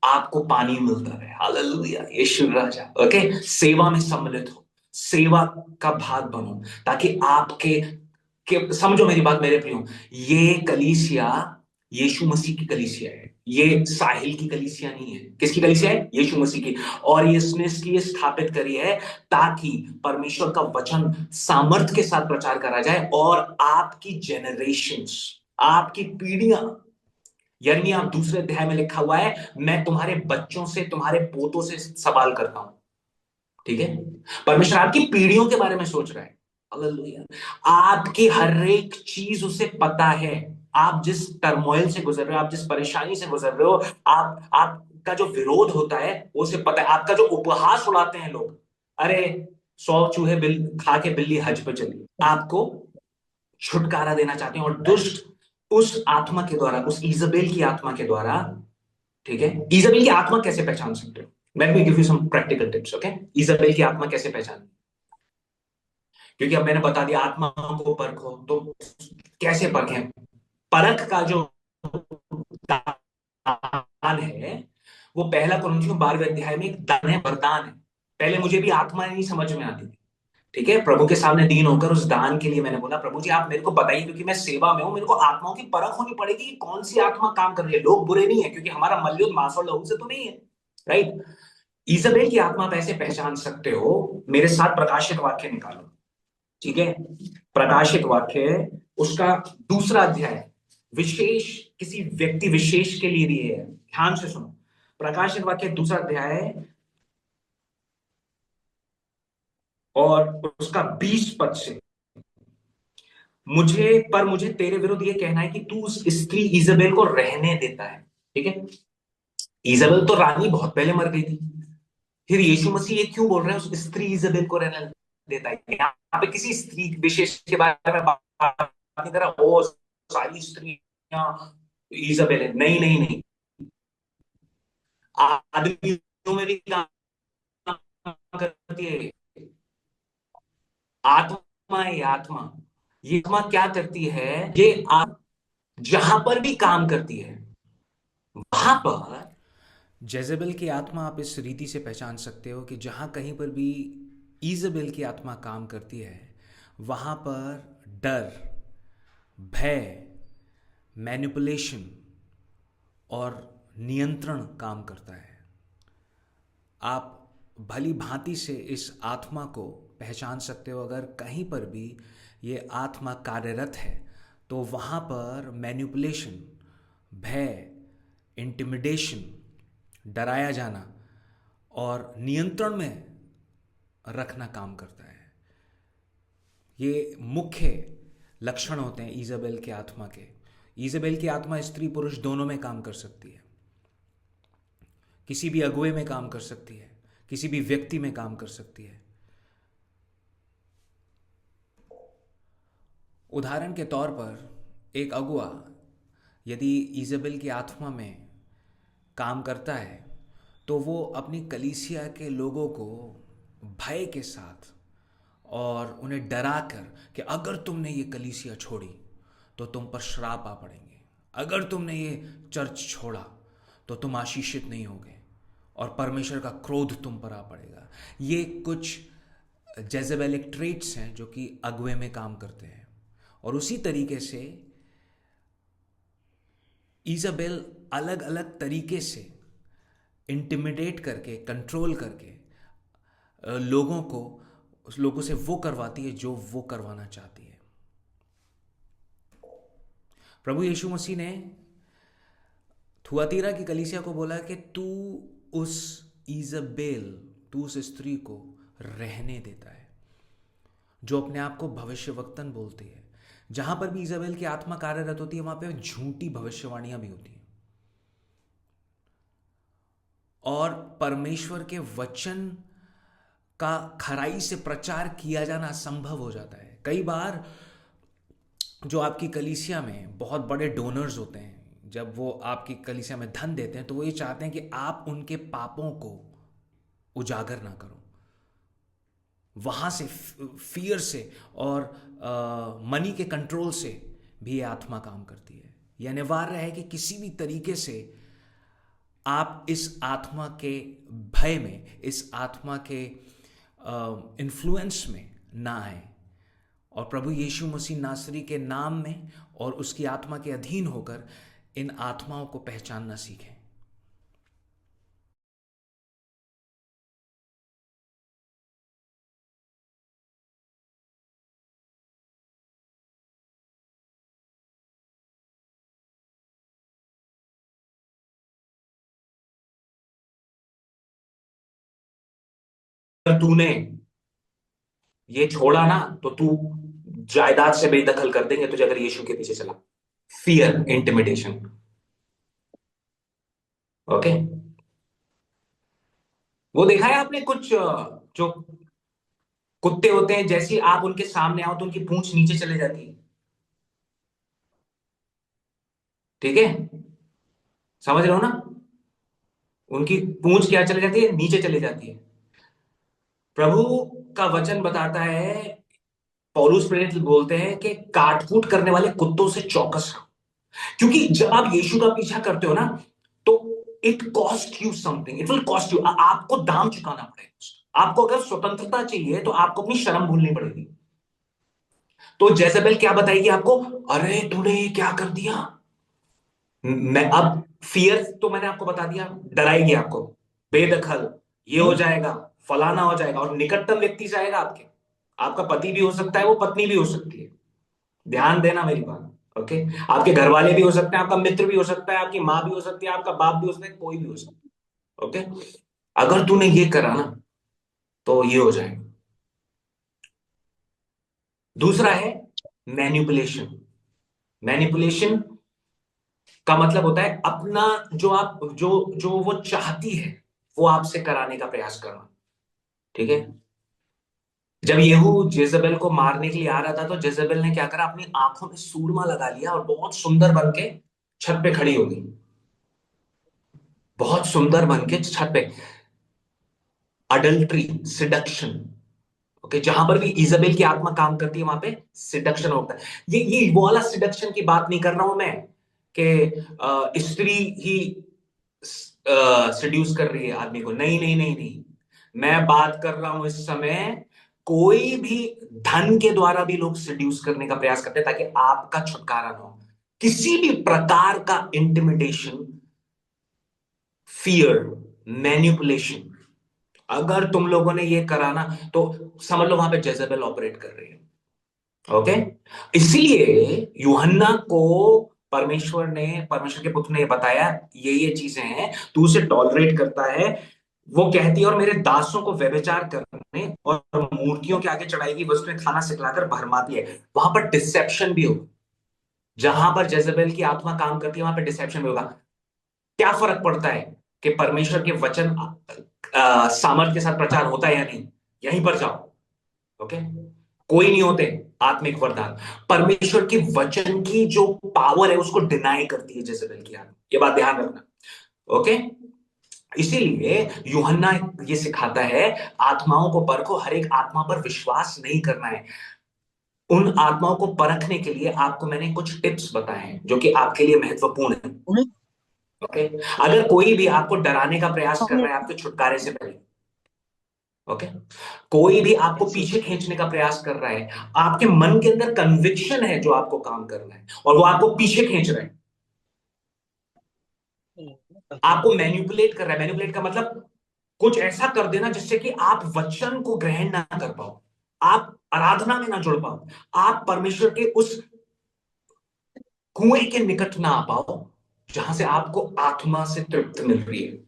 आपको पानी मिलता रहे। हालेलुया, यीशु राजा। ओके, सेवा में सम्मिलित हो, सेवा का भाग बनो, ताकि आपके समझो मेरी बात मेरे प्रियो, ये कलीसिया यीशु मसीह की कलीसिया है, ये साहिल की कलीसिया नहीं है। किसकी कलीसिया है? यीशु मसीह की। और ये इसने इसलिए स्थापित करी है ताकि परमेश्वर का वचन सामर्थ के साथ प्रचार करा जाए, और आपकी जनरेशंस, आपकी पीढ़ियां, यानी आप दूसरे अध्याय में लिखा हुआ है, मैं तुम्हारे बच्चों से, तुम्हारे पोतों से सवाल करता हूं। ठीक है, परमेश्वर आपकी पीढ़ियों के बारे में सोच रहा है। हालेलुया। आपकी हर एक चीज उसे पता है। आप जिस टर्मोइल से गुजर रहे हो, आप जिस परेशानी से गुजर रहे हो, आपका जो विरोध होता है वो उसे पता है। आपका जो उपहास उड़ाते हैं लोग, अरे 100 चूहे बिल खा के बिल्ली हज पे चली, आपको छुटकारा देना चाहते हैं। और दुष्ट उस आत्मा के द्वारा, उस ईजबेल की आत्मा के द्वारा, ठीक है, ईजबेल की आत्मा कैसे पहचान सकते हो? Let me give you some practical tips. Okay, Jezebel की आत्मा कैसे पहचान, क्योंकि अब मैंने बता दिया आत्माओं को परखो, तो कैसे परखें? परख का जो दान है, वो पहला कुरिन्थियों 12वें अध्याय में एक दान है, वरदान है। पहले मुझे भी आत्मा नहीं समझ में आती थी, ठीक है। प्रभु के सामने दीन होकर उस दान के लिए मैंने बोला, प्रभु जी आप मेरे को बताइए, क्योंकि मैं सेवा में हूं, मेरे को आत्माओं की परख होनी पड़ेगी कि कौन सी आत्मा काम कर रही है। लोग बुरे नहीं है, क्योंकि हमारा मल्लयुद्ध मांस और लहू से तो नहीं है, राइट। ईजबेल की आत्मा आप ऐसे पहचान सकते हो, मेरे साथ प्रकाशित वाक्य निकालो, ठीक है। प्रकाशित वाक्य उसका 2 अध्याय, विशेष किसी व्यक्ति विशेष के लिए भी है, ध्यान से सुनो। प्रकाशित वाक्य 2 अध्याय और उसका 20 पद से, मुझे तेरे विरुद्ध ये कहना है कि तू उस स्त्री इजबेल को रहने देता है। ठीक है, इजबेल तो रानी बहुत पहले मर गई थी, फिर यीशु मसीह ये क्यों बोल रहे हैं उस स्त्री इजबेल को रहने देता है? यहाँ पे किसी स्त्री विशेष के बारे में बात नहीं कर रहा, ओ सारी स्त्रियां इजबेल है, नहीं नहीं नहीं। आदमियों में भी काम करती है आत्मा, ये आत्मा, ये आत्मा क्या करती है? ये जहां पर भी काम करती है, वहां पर जेजेबेल की आत्मा आप इस रीति से पहचान सकते हो कि जहां कहीं पर भी ईजबेल की आत्मा काम करती है, वहां पर डर, भय, मैनिपुलेशन और नियंत्रण काम करता है। आप भली भांति से इस आत्मा को पहचान सकते हो। अगर कहीं पर भी ये आत्मा कार्यरत है, तो वहाँ पर मैनिपुलेशन, भय, इंटिमिडेशन, डराया जाना और नियंत्रण में रखना काम करता है। ये मुख्य लक्षण होते हैं ईजाबेल के आत्मा के। ईजाबेल की आत्मा स्त्री पुरुष दोनों में काम कर सकती है, किसी भी अगुए में काम कर सकती है, किसी भी व्यक्ति में काम कर सकती है। उदाहरण के तौर पर एक अगुआ यदि इज़ेबेल की आत्मा में काम करता है, तो वो अपनी कलीसिया के लोगों को भय के साथ और उन्हें डरा कर कि अगर तुमने ये कलीसिया छोड़ी तो तुम पर श्राप आ पड़ेंगे, अगर तुमने ये चर्च छोड़ा तो तुम आशीषित नहीं होगे और परमेश्वर का क्रोध तुम पर आ पड़ेगा। ये कुछ जेजेबेलिक ट्रेट्स हैं जो कि अगुए में काम करते हैं। और उसी तरीके से ईजाबेल अलग अलग तरीके से इंटिमिडेट करके, कंट्रोल करके लोगों को, उस लोगों से वो करवाती है जो वो करवाना चाहती है। प्रभु यीशु मसीह ने थुआतीरा की कलीसिया को बोला कि तू उस ईजबेल, तू उस स्त्री को रहने देता है जो अपने आप को भविष्यवक्तन बोलती है। जहां पर भी ईजाबेल की आत्मा कार्यरत होती है वहां पे झूठी भविष्यवाणियां भी होती हैं, और परमेश्वर के वचन का खराई से प्रचार किया जाना असंभव हो जाता है। कई बार जो आपकी कलीसिया में बहुत बड़े डोनर्स होते हैं, जब वो आपकी कलीसिया में धन देते हैं तो वो ये चाहते हैं कि आप उनके पापों को उजागर ना करो। वहां से, फियर से और मनी के कंट्रोल से भी ये आत्मा काम करती है। यह अनिवार्य है कि किसी भी तरीके से आप इस आत्मा के भय में, इस आत्मा के इन्फ्लुएंस में ना आए, और प्रभु यीशु मसीह नासरी के नाम में और उसकी आत्मा के अधीन होकर इन आत्माओं को पहचानना सीखें। अगर तूने ये छोड़ा ना तो तू जायदाद से बेदखल कर देंगे तुझे, अगर यीशु के पीछे चला। Fear, intimidation. ओके। वो देखा है आपने, कुछ जो कुत्ते होते हैं, जैसे ही आप उनके सामने आओ तो उनकी पूंछ नीचे चले जाती है। ठीक है, समझ रहे हो ना? उनकी पूंछ क्या चली जाती है? नीचे चली जाती है। प्रभु का वचन बताता है, पौलुस प्रेरित बोलते हैं कि काटकूट करने वाले कुत्तों से चौकस रहो। क्योंकि जब आप यीशु का पीछा करते हो ना, तो it cost you something, it will cost you, आपको दाम चुकाना पड़ेगा। आपको अगर स्वतंत्रता चाहिए तो आपको अपनी शर्म भूलनी पड़ेगी। तो जेजेबेल क्या बताएगी आपको? अरे तूने ये क्या कर दिया। मैं अब, फियर तो मैंने आपको बता दिया, डराएगी आपको, बेदखल, ये हो जाएगा, फलाना हो जाएगा, और निकटतम व्यक्ति से आएगा आपके। आपका पति भी हो सकता है, वो पत्नी भी हो सकती है। ध्यान देना मेरी बात। ओके। आपके घर वाले भी हो सकते हैं, आपका मित्र भी हो सकता है, आपकी माँ भी हो सकती है, आपका बाप भी हो सकता है, कोई भी हो सकता है। ओके। अगर तूने ये करा ना तो ये हो जाएगा। दूसरा है मैनिपुलेशन। मैनिपुलेशन का मतलब होता है अपना, जो आप, जो वो चाहती है वो आपसे कराने का प्रयास करना। ठीक है। जब येहू जेजबेल को मारने के लिए आ रहा था तो जेजबेल ने क्या करा, अपनी आंखों में सूरमा लगा लिया और बहुत सुंदर बन के छत पे खड़ी हो गई। बहुत सुंदर बन के छत पे। Adultery, seduction. ओके। जहां पर भी इजाबेल की आत्मा काम करती है वहां पे सिडक्शन होता है। ये वो वाला सिडक्शन की बात नहीं कर रहा हूं मैं, कि स्त्री ही सिड्यूस कर रही है आदमी को। नहीं नहीं नहीं नहीं, मैं बात कर रहा हूं इस समय, कोई भी धन के द्वारा भी लोग सिड्यूस करने का प्रयास करते हैं ताकि आपका छुटकारा ना हो। किसी भी प्रकार का इंटिमिडेशन, फियर, मैनिपुलेशन, अगर तुम लोगों ने ये कराना तो समझ लो वहां पे जेजेबेल ऑपरेट कर रही है। ओके। इसलिए यूहन्ना को परमेश्वर के पुत्र ने बताया, ये चीजें हैं, तू उसे टॉलरेट करता है। वो कहती है, और मेरे दासों को व्यभिचार करने और मूर्तियों के आगे चढ़ाई गई वस्तुएं खाना सिखलाकर भरमाती है। वहां पर डिसेप्शन भी होगा। जहां पर जेजेबेल की आत्मा काम करती है वहां पर डिसेप्शन भी होगा। क्या फर्क पड़ता है कि परमेश्वर के वचन सामर्थ के साथ प्रचार होता है या नहीं? यहीं पर जाओ। ओके। कोई नहीं होते आत्मिक वरदान। परमेश्वर की वचन की जो पावर है उसको डिनाई करती है जेजबेल की आत्मा। ये बात ध्यान रखना। ओके। इसीलिए यूहन्ना ये सिखाता है, आत्माओं को परखो, हर एक आत्मा पर विश्वास नहीं करना है। उन आत्माओं को परखने के लिए आपको मैंने कुछ टिप्स बताए हैं जो कि आपके लिए महत्वपूर्ण है। ओके। अगर कोई भी आपको डराने का प्रयास कर रहा है आपके छुटकारे से पहले, ओके, कोई भी आपको पीछे खींचने का प्रयास कर रहा है, आपके मन के अंदर कन्विक्शन है जो आपको काम करना है और वो आपको पीछे खींच रहा है, आपको मैनिपुलेट कर रहा है। मैनिपुलेट का मतलब कुछ ऐसा कर देना जिससे कि आप वचन को ग्रहण ना कर पाओ, आप आराधना में ना जुड़ पाओ, आप परमेश्वर के उस कुएं के निकट ना आ पाओ जहां से आपको आत्मा से तृप्त मिल रही है।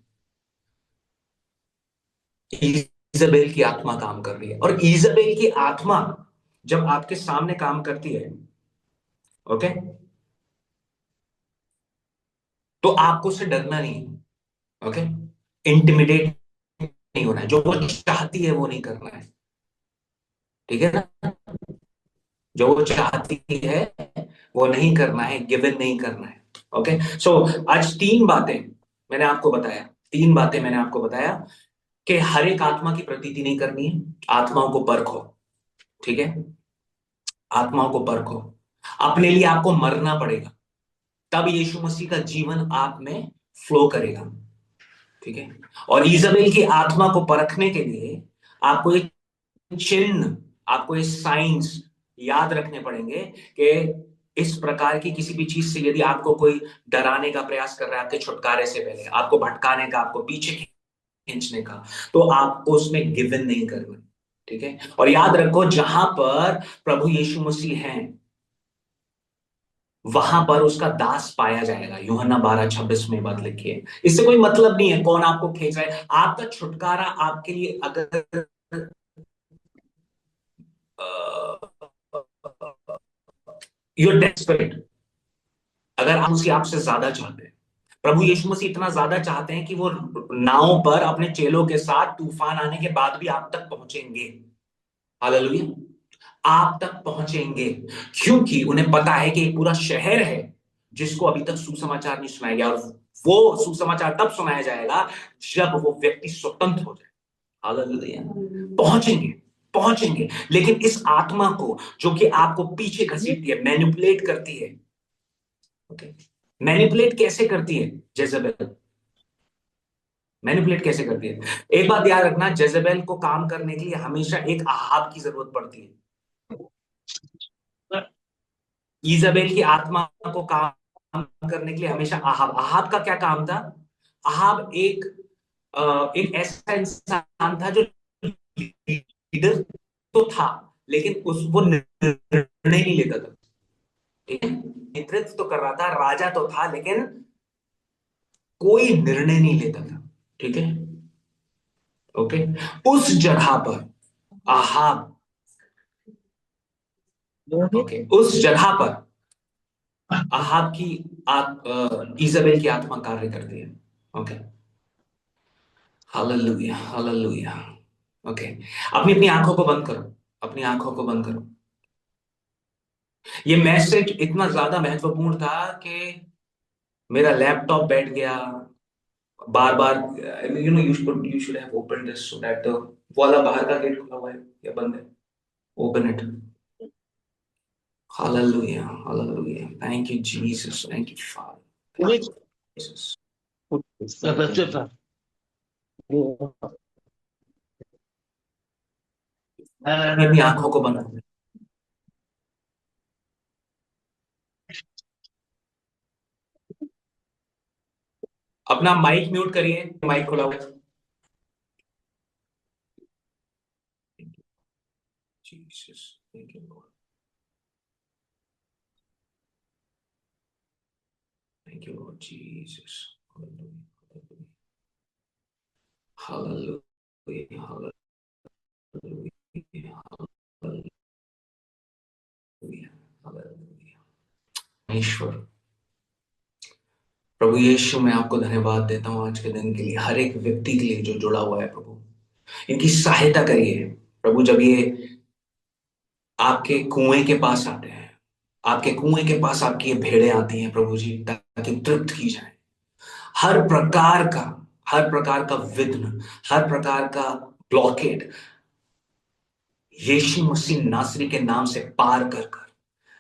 ईजेबेल की आत्मा काम कर रही है, और ईजेबेल की आत्मा जब आपके सामने काम करती है, ओके, तो आपको उससे डरना नहीं है, ओके, इंटिमिडेट नहीं होना है, जो वो चाहती है वो नहीं करना है, ठीक है ना, जो वो चाहती है वो नहीं करना है, गिवन नहीं करना है। ओके, सो आज मैंने आपको बताया तीन बातें मैंने आपको बताया कि हर एक आत्मा की प्रतीति नहीं करनी है, आत्माओं को परखो, ठीक है, आत्माओं को परखो, अपने लिए आपको मरना पड़ेगा, तब यीशु मसीह का जीवन आप में फ्लो करेगा, ठीक है। और इजाबेल की आत्मा को परखने के लिए आपको ये चिन्ह, आपको ये साइंस याद रखने पड़ेंगे कि इस प्रकार की किसी भी चीज से यदि आपको कोई डराने का प्रयास कर रहा है आपके छुटकारे से पहले, आपको भटकाने का, आपको पीछे खींचने का, तो आपको उसमें गिवन नहीं करना, ठीक है। और याद रखो, जहां पर प्रभु यीशु मसीह हैं वहां पर उसका दास पाया जाएगा, यूहन्ना 12:26 में बात लिखी है। इससे कोई मतलब नहीं है कौन आपको खींच रहा है, आपका छुटकारा आपके लिए अगर यूर डेस्परेट, अगर आप उसी आपसे ज्यादा चाहते हैं, प्रभु यीशु मसीह इतना ज्यादा चाहते हैं कि वो नाव पर अपने चेलों के साथ तूफान आने के बाद भी आप तक पहुंचेंगे, हालेलुया, आप तक पहुंचेंगे, क्योंकि उन्हें पता है कि एक पूरा शहर है जिसको अभी तक सुसमाचार नहीं सुनाया गया, और वो सुसमाचार तब सुनाया जाएगा जब वो व्यक्ति स्वतंत्र हो जाए, हालेलुया, पहुंचेंगे, पहुंचेंगे। लेकिन इस आत्मा को जो कि आपको पीछे घसीटती है, मैनिपुलेट करती है, ओके, मैनिपुलेट कैसे करती है जेजेबेल, मैनिपुलेट कैसे करती है, एक बात याद रखना, जेजेबेल को काम करने के लिए हमेशा एक आहाब की जरूरत पड़ती है। ईजाबेल की आत्मा को काम करने के लिए हमेशा आहाब, आहाब का क्या काम था, आहाब एक ऐसा इंसान था जो लीडर तो था, लेकिन उस वो निर्णय नहीं लेता था, ठीक है, नेतृत्व तो कर रहा था, राजा तो था, लेकिन कोई निर्णय नहीं लेता था, ठीक है, ओके। उस जगह पर आहाब, ओके, उस जगह पर आहाब की ईजाबेल की आत्मा कार्य करती है, ओके, हालेलुया, हालेलुया, ओके। अपनी अपनी आंखों को बंद करो, अपनी आंखों को बंद करो। ये मैसेज इतना ज्यादा महत्वपूर्ण था कि मेरा लैपटॉप बैठ गया बार बार, you should have open this so that the वाला बाहर का गेट खुला हुआ है या बंद है, open it, hallelujah, hallelujah, thank you Jesus, thank you father, Jesus, अपनी आंखों को बंद करो, अपना माइक म्यूट करिए, माइक खुला हुआ है, Jesus, thank you Lord, thank you Lord Jesus, hallelujah, hallelujah, hallelujah, hallelujah. ईश्वर, प्रभु यीशु, मैं आपको धन्यवाद देता हूं आज के दिन के लिए, हर एक व्यक्ति के लिए जो जुड़ा हुआ है प्रभु, इनकी सहायता करिए प्रभु, जब ये आपके कुएं के पास आते हैं, आपके कुएं के पास आपकी ये भेड़ें आती हैं प्रभु जी, ताकि तृप्त की जाए, हर प्रकार का, हर प्रकार का विघ्न, हर प्रकार का ब्लॉकेड यीशु मसीह नासरी के नाम से पार कर कर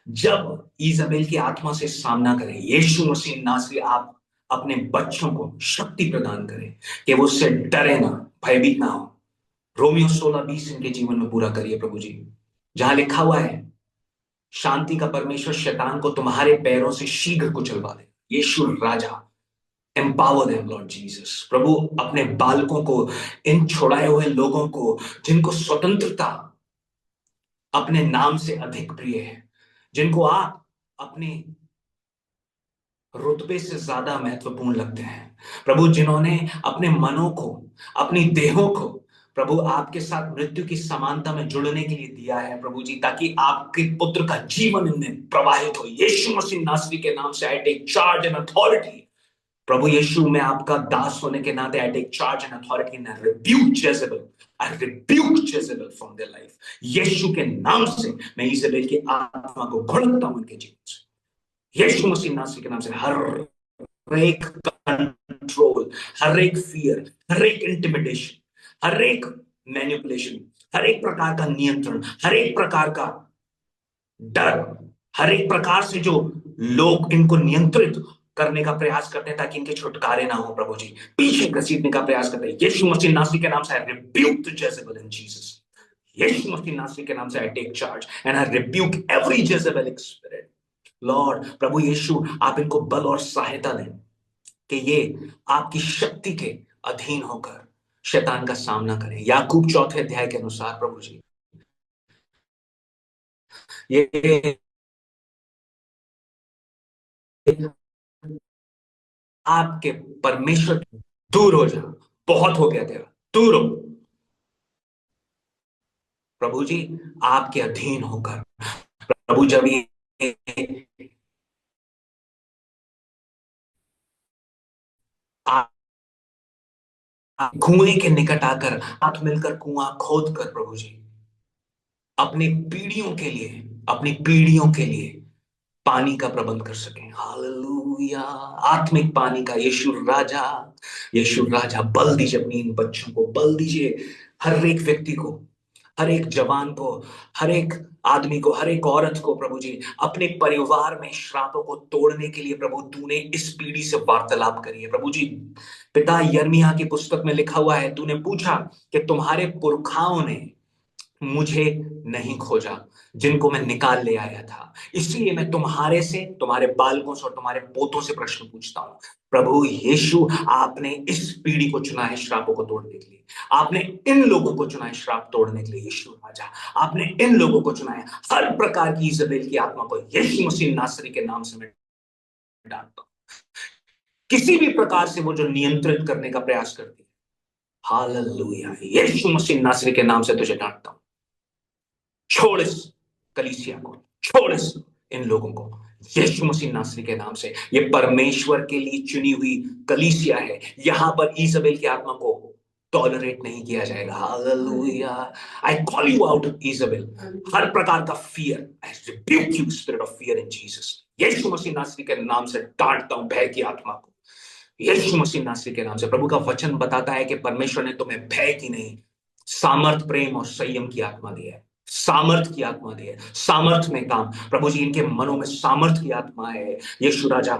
जब ईजाबेल की आत्मा से सामना करें, यीशु मसीह नासरी आप अपने बच्चों को शक्ति प्रदान करें कि वो उससे डरे ना, भयभीत ना हो। रोमियो 16:20 इनके जीवन में पूरा करिए प्रभु जी, जहां लिखा हुआ है, शांति का परमेश्वर शैतान को तुम्हारे पैरों से शीघ्र कुचलवा दे, यीशु राजा, एम्पावर देम लॉर्ड जीसस। प्रभु अपने बालकों को, इन छुड़ाए हुए लोगों को, जिनको स्वतंत्रता अपने नाम से अधिक प्रिय है, जिनको आप अपने रुतबे से ज्यादा महत्वपूर्ण लगते हैं, प्रभु जिन्होंने अपने मनों को, अपनी देहों को प्रभु आपके साथ मृत्यु की समानता में जुड़ने के लिए दिया है प्रभु जी, ताकि आपके पुत्र का जीवन इनमें प्रवाहित हो। यीशु मसीह नासरी के नाम से I take charge and authority. प्रभु यीशु, मैं आपका दास होने के नाते I take charge and authority and I rebuke Jezebel, I rebuke Jezebel from their life. Yeshu के नाम से मैं इजेबेल की आत्मा को भड़कता हूं इनके जीवन से। यीशु मसीह नासरी के नाम से हर एक कंट्रोल, हर एक फियर, हर एक इंटिमिडेशन, हर एक मैनिपुलेशन, हर एक प्रकार का नियंत्रण, हर एक प्रकार का डर, हर एक प्रकार से जो लोग इनको नियंत्रित करने का प्रयास करते हैं ताकि इनके छुटकारे ना हो प्रभु जी, पीछे घसीटने का प्रयास करते हैं, यीशु मसीह नासरी के नाम से I rebuke the Jezebel in Jesus. Yeshu मसीह नासरी के नाम से I take charge and I rebuke every Jezebelic spirit. Lord प्रभु यीशु, आप इनको बल और सहायता दें कि ये आपकी शक्ति के अधीन होकर शैतान का सामना करें। याकूब चौथे अध्याय के अनुसार प्रभु जी, ये आपके परमेश्वर दूर हो जाओ, बहुत हो गया तेरा, दूर हो प्रभु जी, आपके अधीन होकर प्रभु जब ये कुएं के निकट आकर हाथ मिलकर कुआं खोद कर प्रभु जी अपनी पीढ़ियों के लिए, अपनी पीढ़ियों के लिए पानी का प्रबंध कर सकें। हालेलुया, आत्मिक पानी का। यीशु राजा, यीशु राजा, बल दीजिए अपनी इन बच्चों को, बल दीजिए हर एक व्यक्ति को, हर एक जवान को, हर एक आदमी को, हर एक औरत को प्रभु जी, अपने परिवार में श्रापों को तोड़ने के लिए प्रभु तूने इस पीढ़ी से वार्तालाप करी है प्रभु जी। पिता यिर्मयाह की पुस्तक में लिखा हुआ है, तूने पूछा कि तुम्हारे पुरखाओं ने मुझे नहीं खोजा, जिनको मैं निकाल ले आया था, इसलिए मैं तुम्हारे से, तुम्हारे बालकों से और तुम्हारे पोतों से प्रश्न पूछता हूं। प्रभु यीशु, आपने इस पीढ़ी को चुना है श्रापों को तोड़ने के लिए, आपने इन लोगों को चुना है श्राप तोड़ने के लिए। यीशु राजा, आपने इन लोगों को चुना है, हर प्रकार की इजराइल की आत्मा को यीशु मसीह नासरी के नाम से मैं डांटता हूं। किसी भी प्रकार से वो जो नियंत्रित करने का प्रयास करती है, हालेलुया, यीशु मसीह नासरी के नाम से तुझे डांटता हूं। छोड़ इस कलीसिया को, छोड़ इस इन लोगों को यीशु मसीह नासरी के नाम से। ये परमेश्वर के लिए चुनी हुई कलीसिया है, यहां पर ईजबेल की आत्मा को टॉलरेट नहीं किया जाएगा। Hallelujah, I call you out Jezebel, हर प्रकार का fear, I rebuke you spirit of fear in Jesus. Yeshu मसीह नासरी के नाम से डांटता हूं भय की आत्मा को, यीशु मसीह नासरी के नाम से। प्रभु का वचन बताता है कि परमेश्वर ने तुम्हें भय की नहीं, सामर्थ, प्रेम और संयम की आत्मा दी है, सामर्थ की आत्मा दी है, सामर्थ में काम। प्रभु जी, इनके मनों में सामर्थ की आत्मा है। यीशु राजा,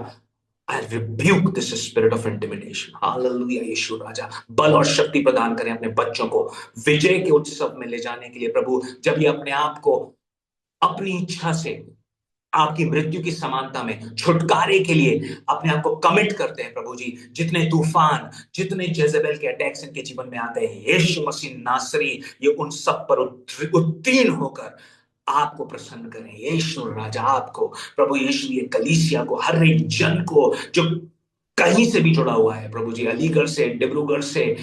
I rebuke this spirit of intimidation. Hallelujah, Yeshu राजा, बल और शक्ति प्रदान करें अपने बच्चों को विजय के उत्सव में ले जाने के लिए प्रभु, जब ये अपने आप को अपनी इच्छा से आपकी मृत्यु की समानता में छुटकारे के लिए अपने आप को कमिट करते हैं प्रभु जी। जितने तूफान, जितने जेजेबेल के अटैक्स इनके जीवन में आते हैं, यीशु मसीह नासरी ये उन सब पर उत्तीर्ण होकर आपको प्रसन्न करें। यीशु राजा, आपको प्रभु यीशु, ये कलीसिया को, हर एक जन को जो कहीं से भी जुड़ा हुआ है प्रभु जी, अलीगढ़ से, डिब्रूगढ़ से,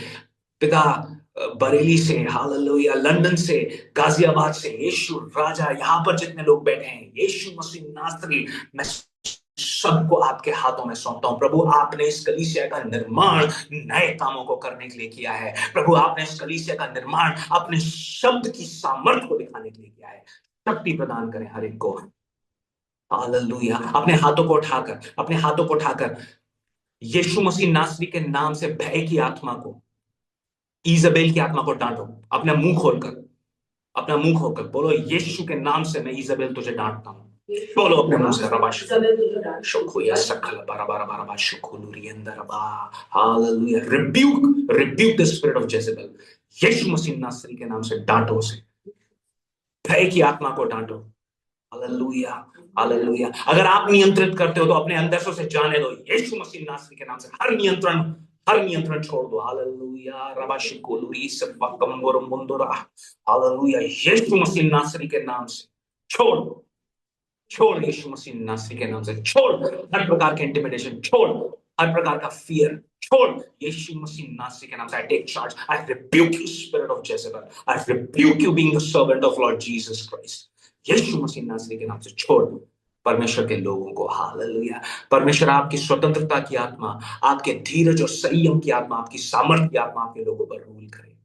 पिता बरेली से, हालेलुया, लंदन से, गाजियाबाद से, यीशु राजा, यहां पर जितने लोग बैठे हैं, यीशु मसीह नासरी, मैं सबको आपके हाथों में सौंपता हूं। प्रभु, आपने इस कलीसिया का निर्माण नए कामों को करने के लिए किया है प्रभु, आपने इस कलीसिया का निर्माण अपने शब्द की सामर्थ्य को दिखाने के लिए किया है। शक्ति प्रदान करें हर एक को। हालेलुया, अपने हाथों को उठाकर, अपने हाथों को उठाकर यीशु मसीह नासरी के नाम से भय की आत्मा को, ईजबेल की आत्मा को डांटो। अपना मुंह खोलकर, अपना मुंह खोलकर बोलो, यीशु के नाम से मैं ईजबेल तुझे डांटता हूं। बोलो अपने मुंह से, रबाश शोखोया सकल बारा बारा बारा बा शोखोलुरी अंदर बा। Hallelujah, rebuke, rebuke the spirit of Jezebel. Yeshu मसीह नासरी के नाम से डांटो उसे, भय की आत्मा को डांटो। Hallelujah, hallelujah. अगर आप नियंत्रित करते हो तो अपने अंदर से उसे जाने दो, यीशु मसीह नासरी के नाम से हर नियंत्रण छोड़ दो। हालेलुया, रबाशिकोलुरी सफकम्बोर मुंदुरा। हालेलुया, यीशु मसीह नासरी के नाम से छोड़ दो, छोड़ यीशु मसीह नासरी के नाम से छोड़, हर प्रकार के इंटिमिडेशन छोड़, हर प्रकार का फियर छोड़, यीशु मसीह नासरी के नाम से I take charge, I rebuke you spirit of Jezebel, I rebuke you being the servant of Lord Jesus Christ. Yeshu मसीह नासरी के नाम से छोड़ दो परमेश्वर के लोगों को। हालेलुया, परमेश्वर आपकी स्वतंत्रता की आत्मा, आपके धीरज और संयम की आत्मा, आपकी सामर्थ्य की आत्मा आपके लोगों पर रूल करे।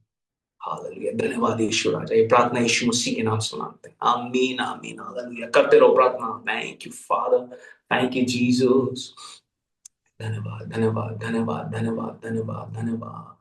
हालेलुया, धन्यवाद यीशु राजा। ये प्रार्थना यीशु मसीह के नाम से मांगते हैं, आमीन आमीन। हालेलुया, करते रहो प्रार्थना। Thank you father, thank you Jesus. धन्यवाद धन्यवाद धन्यवाद धन्यवाद धन्यवाद धन्यवाद।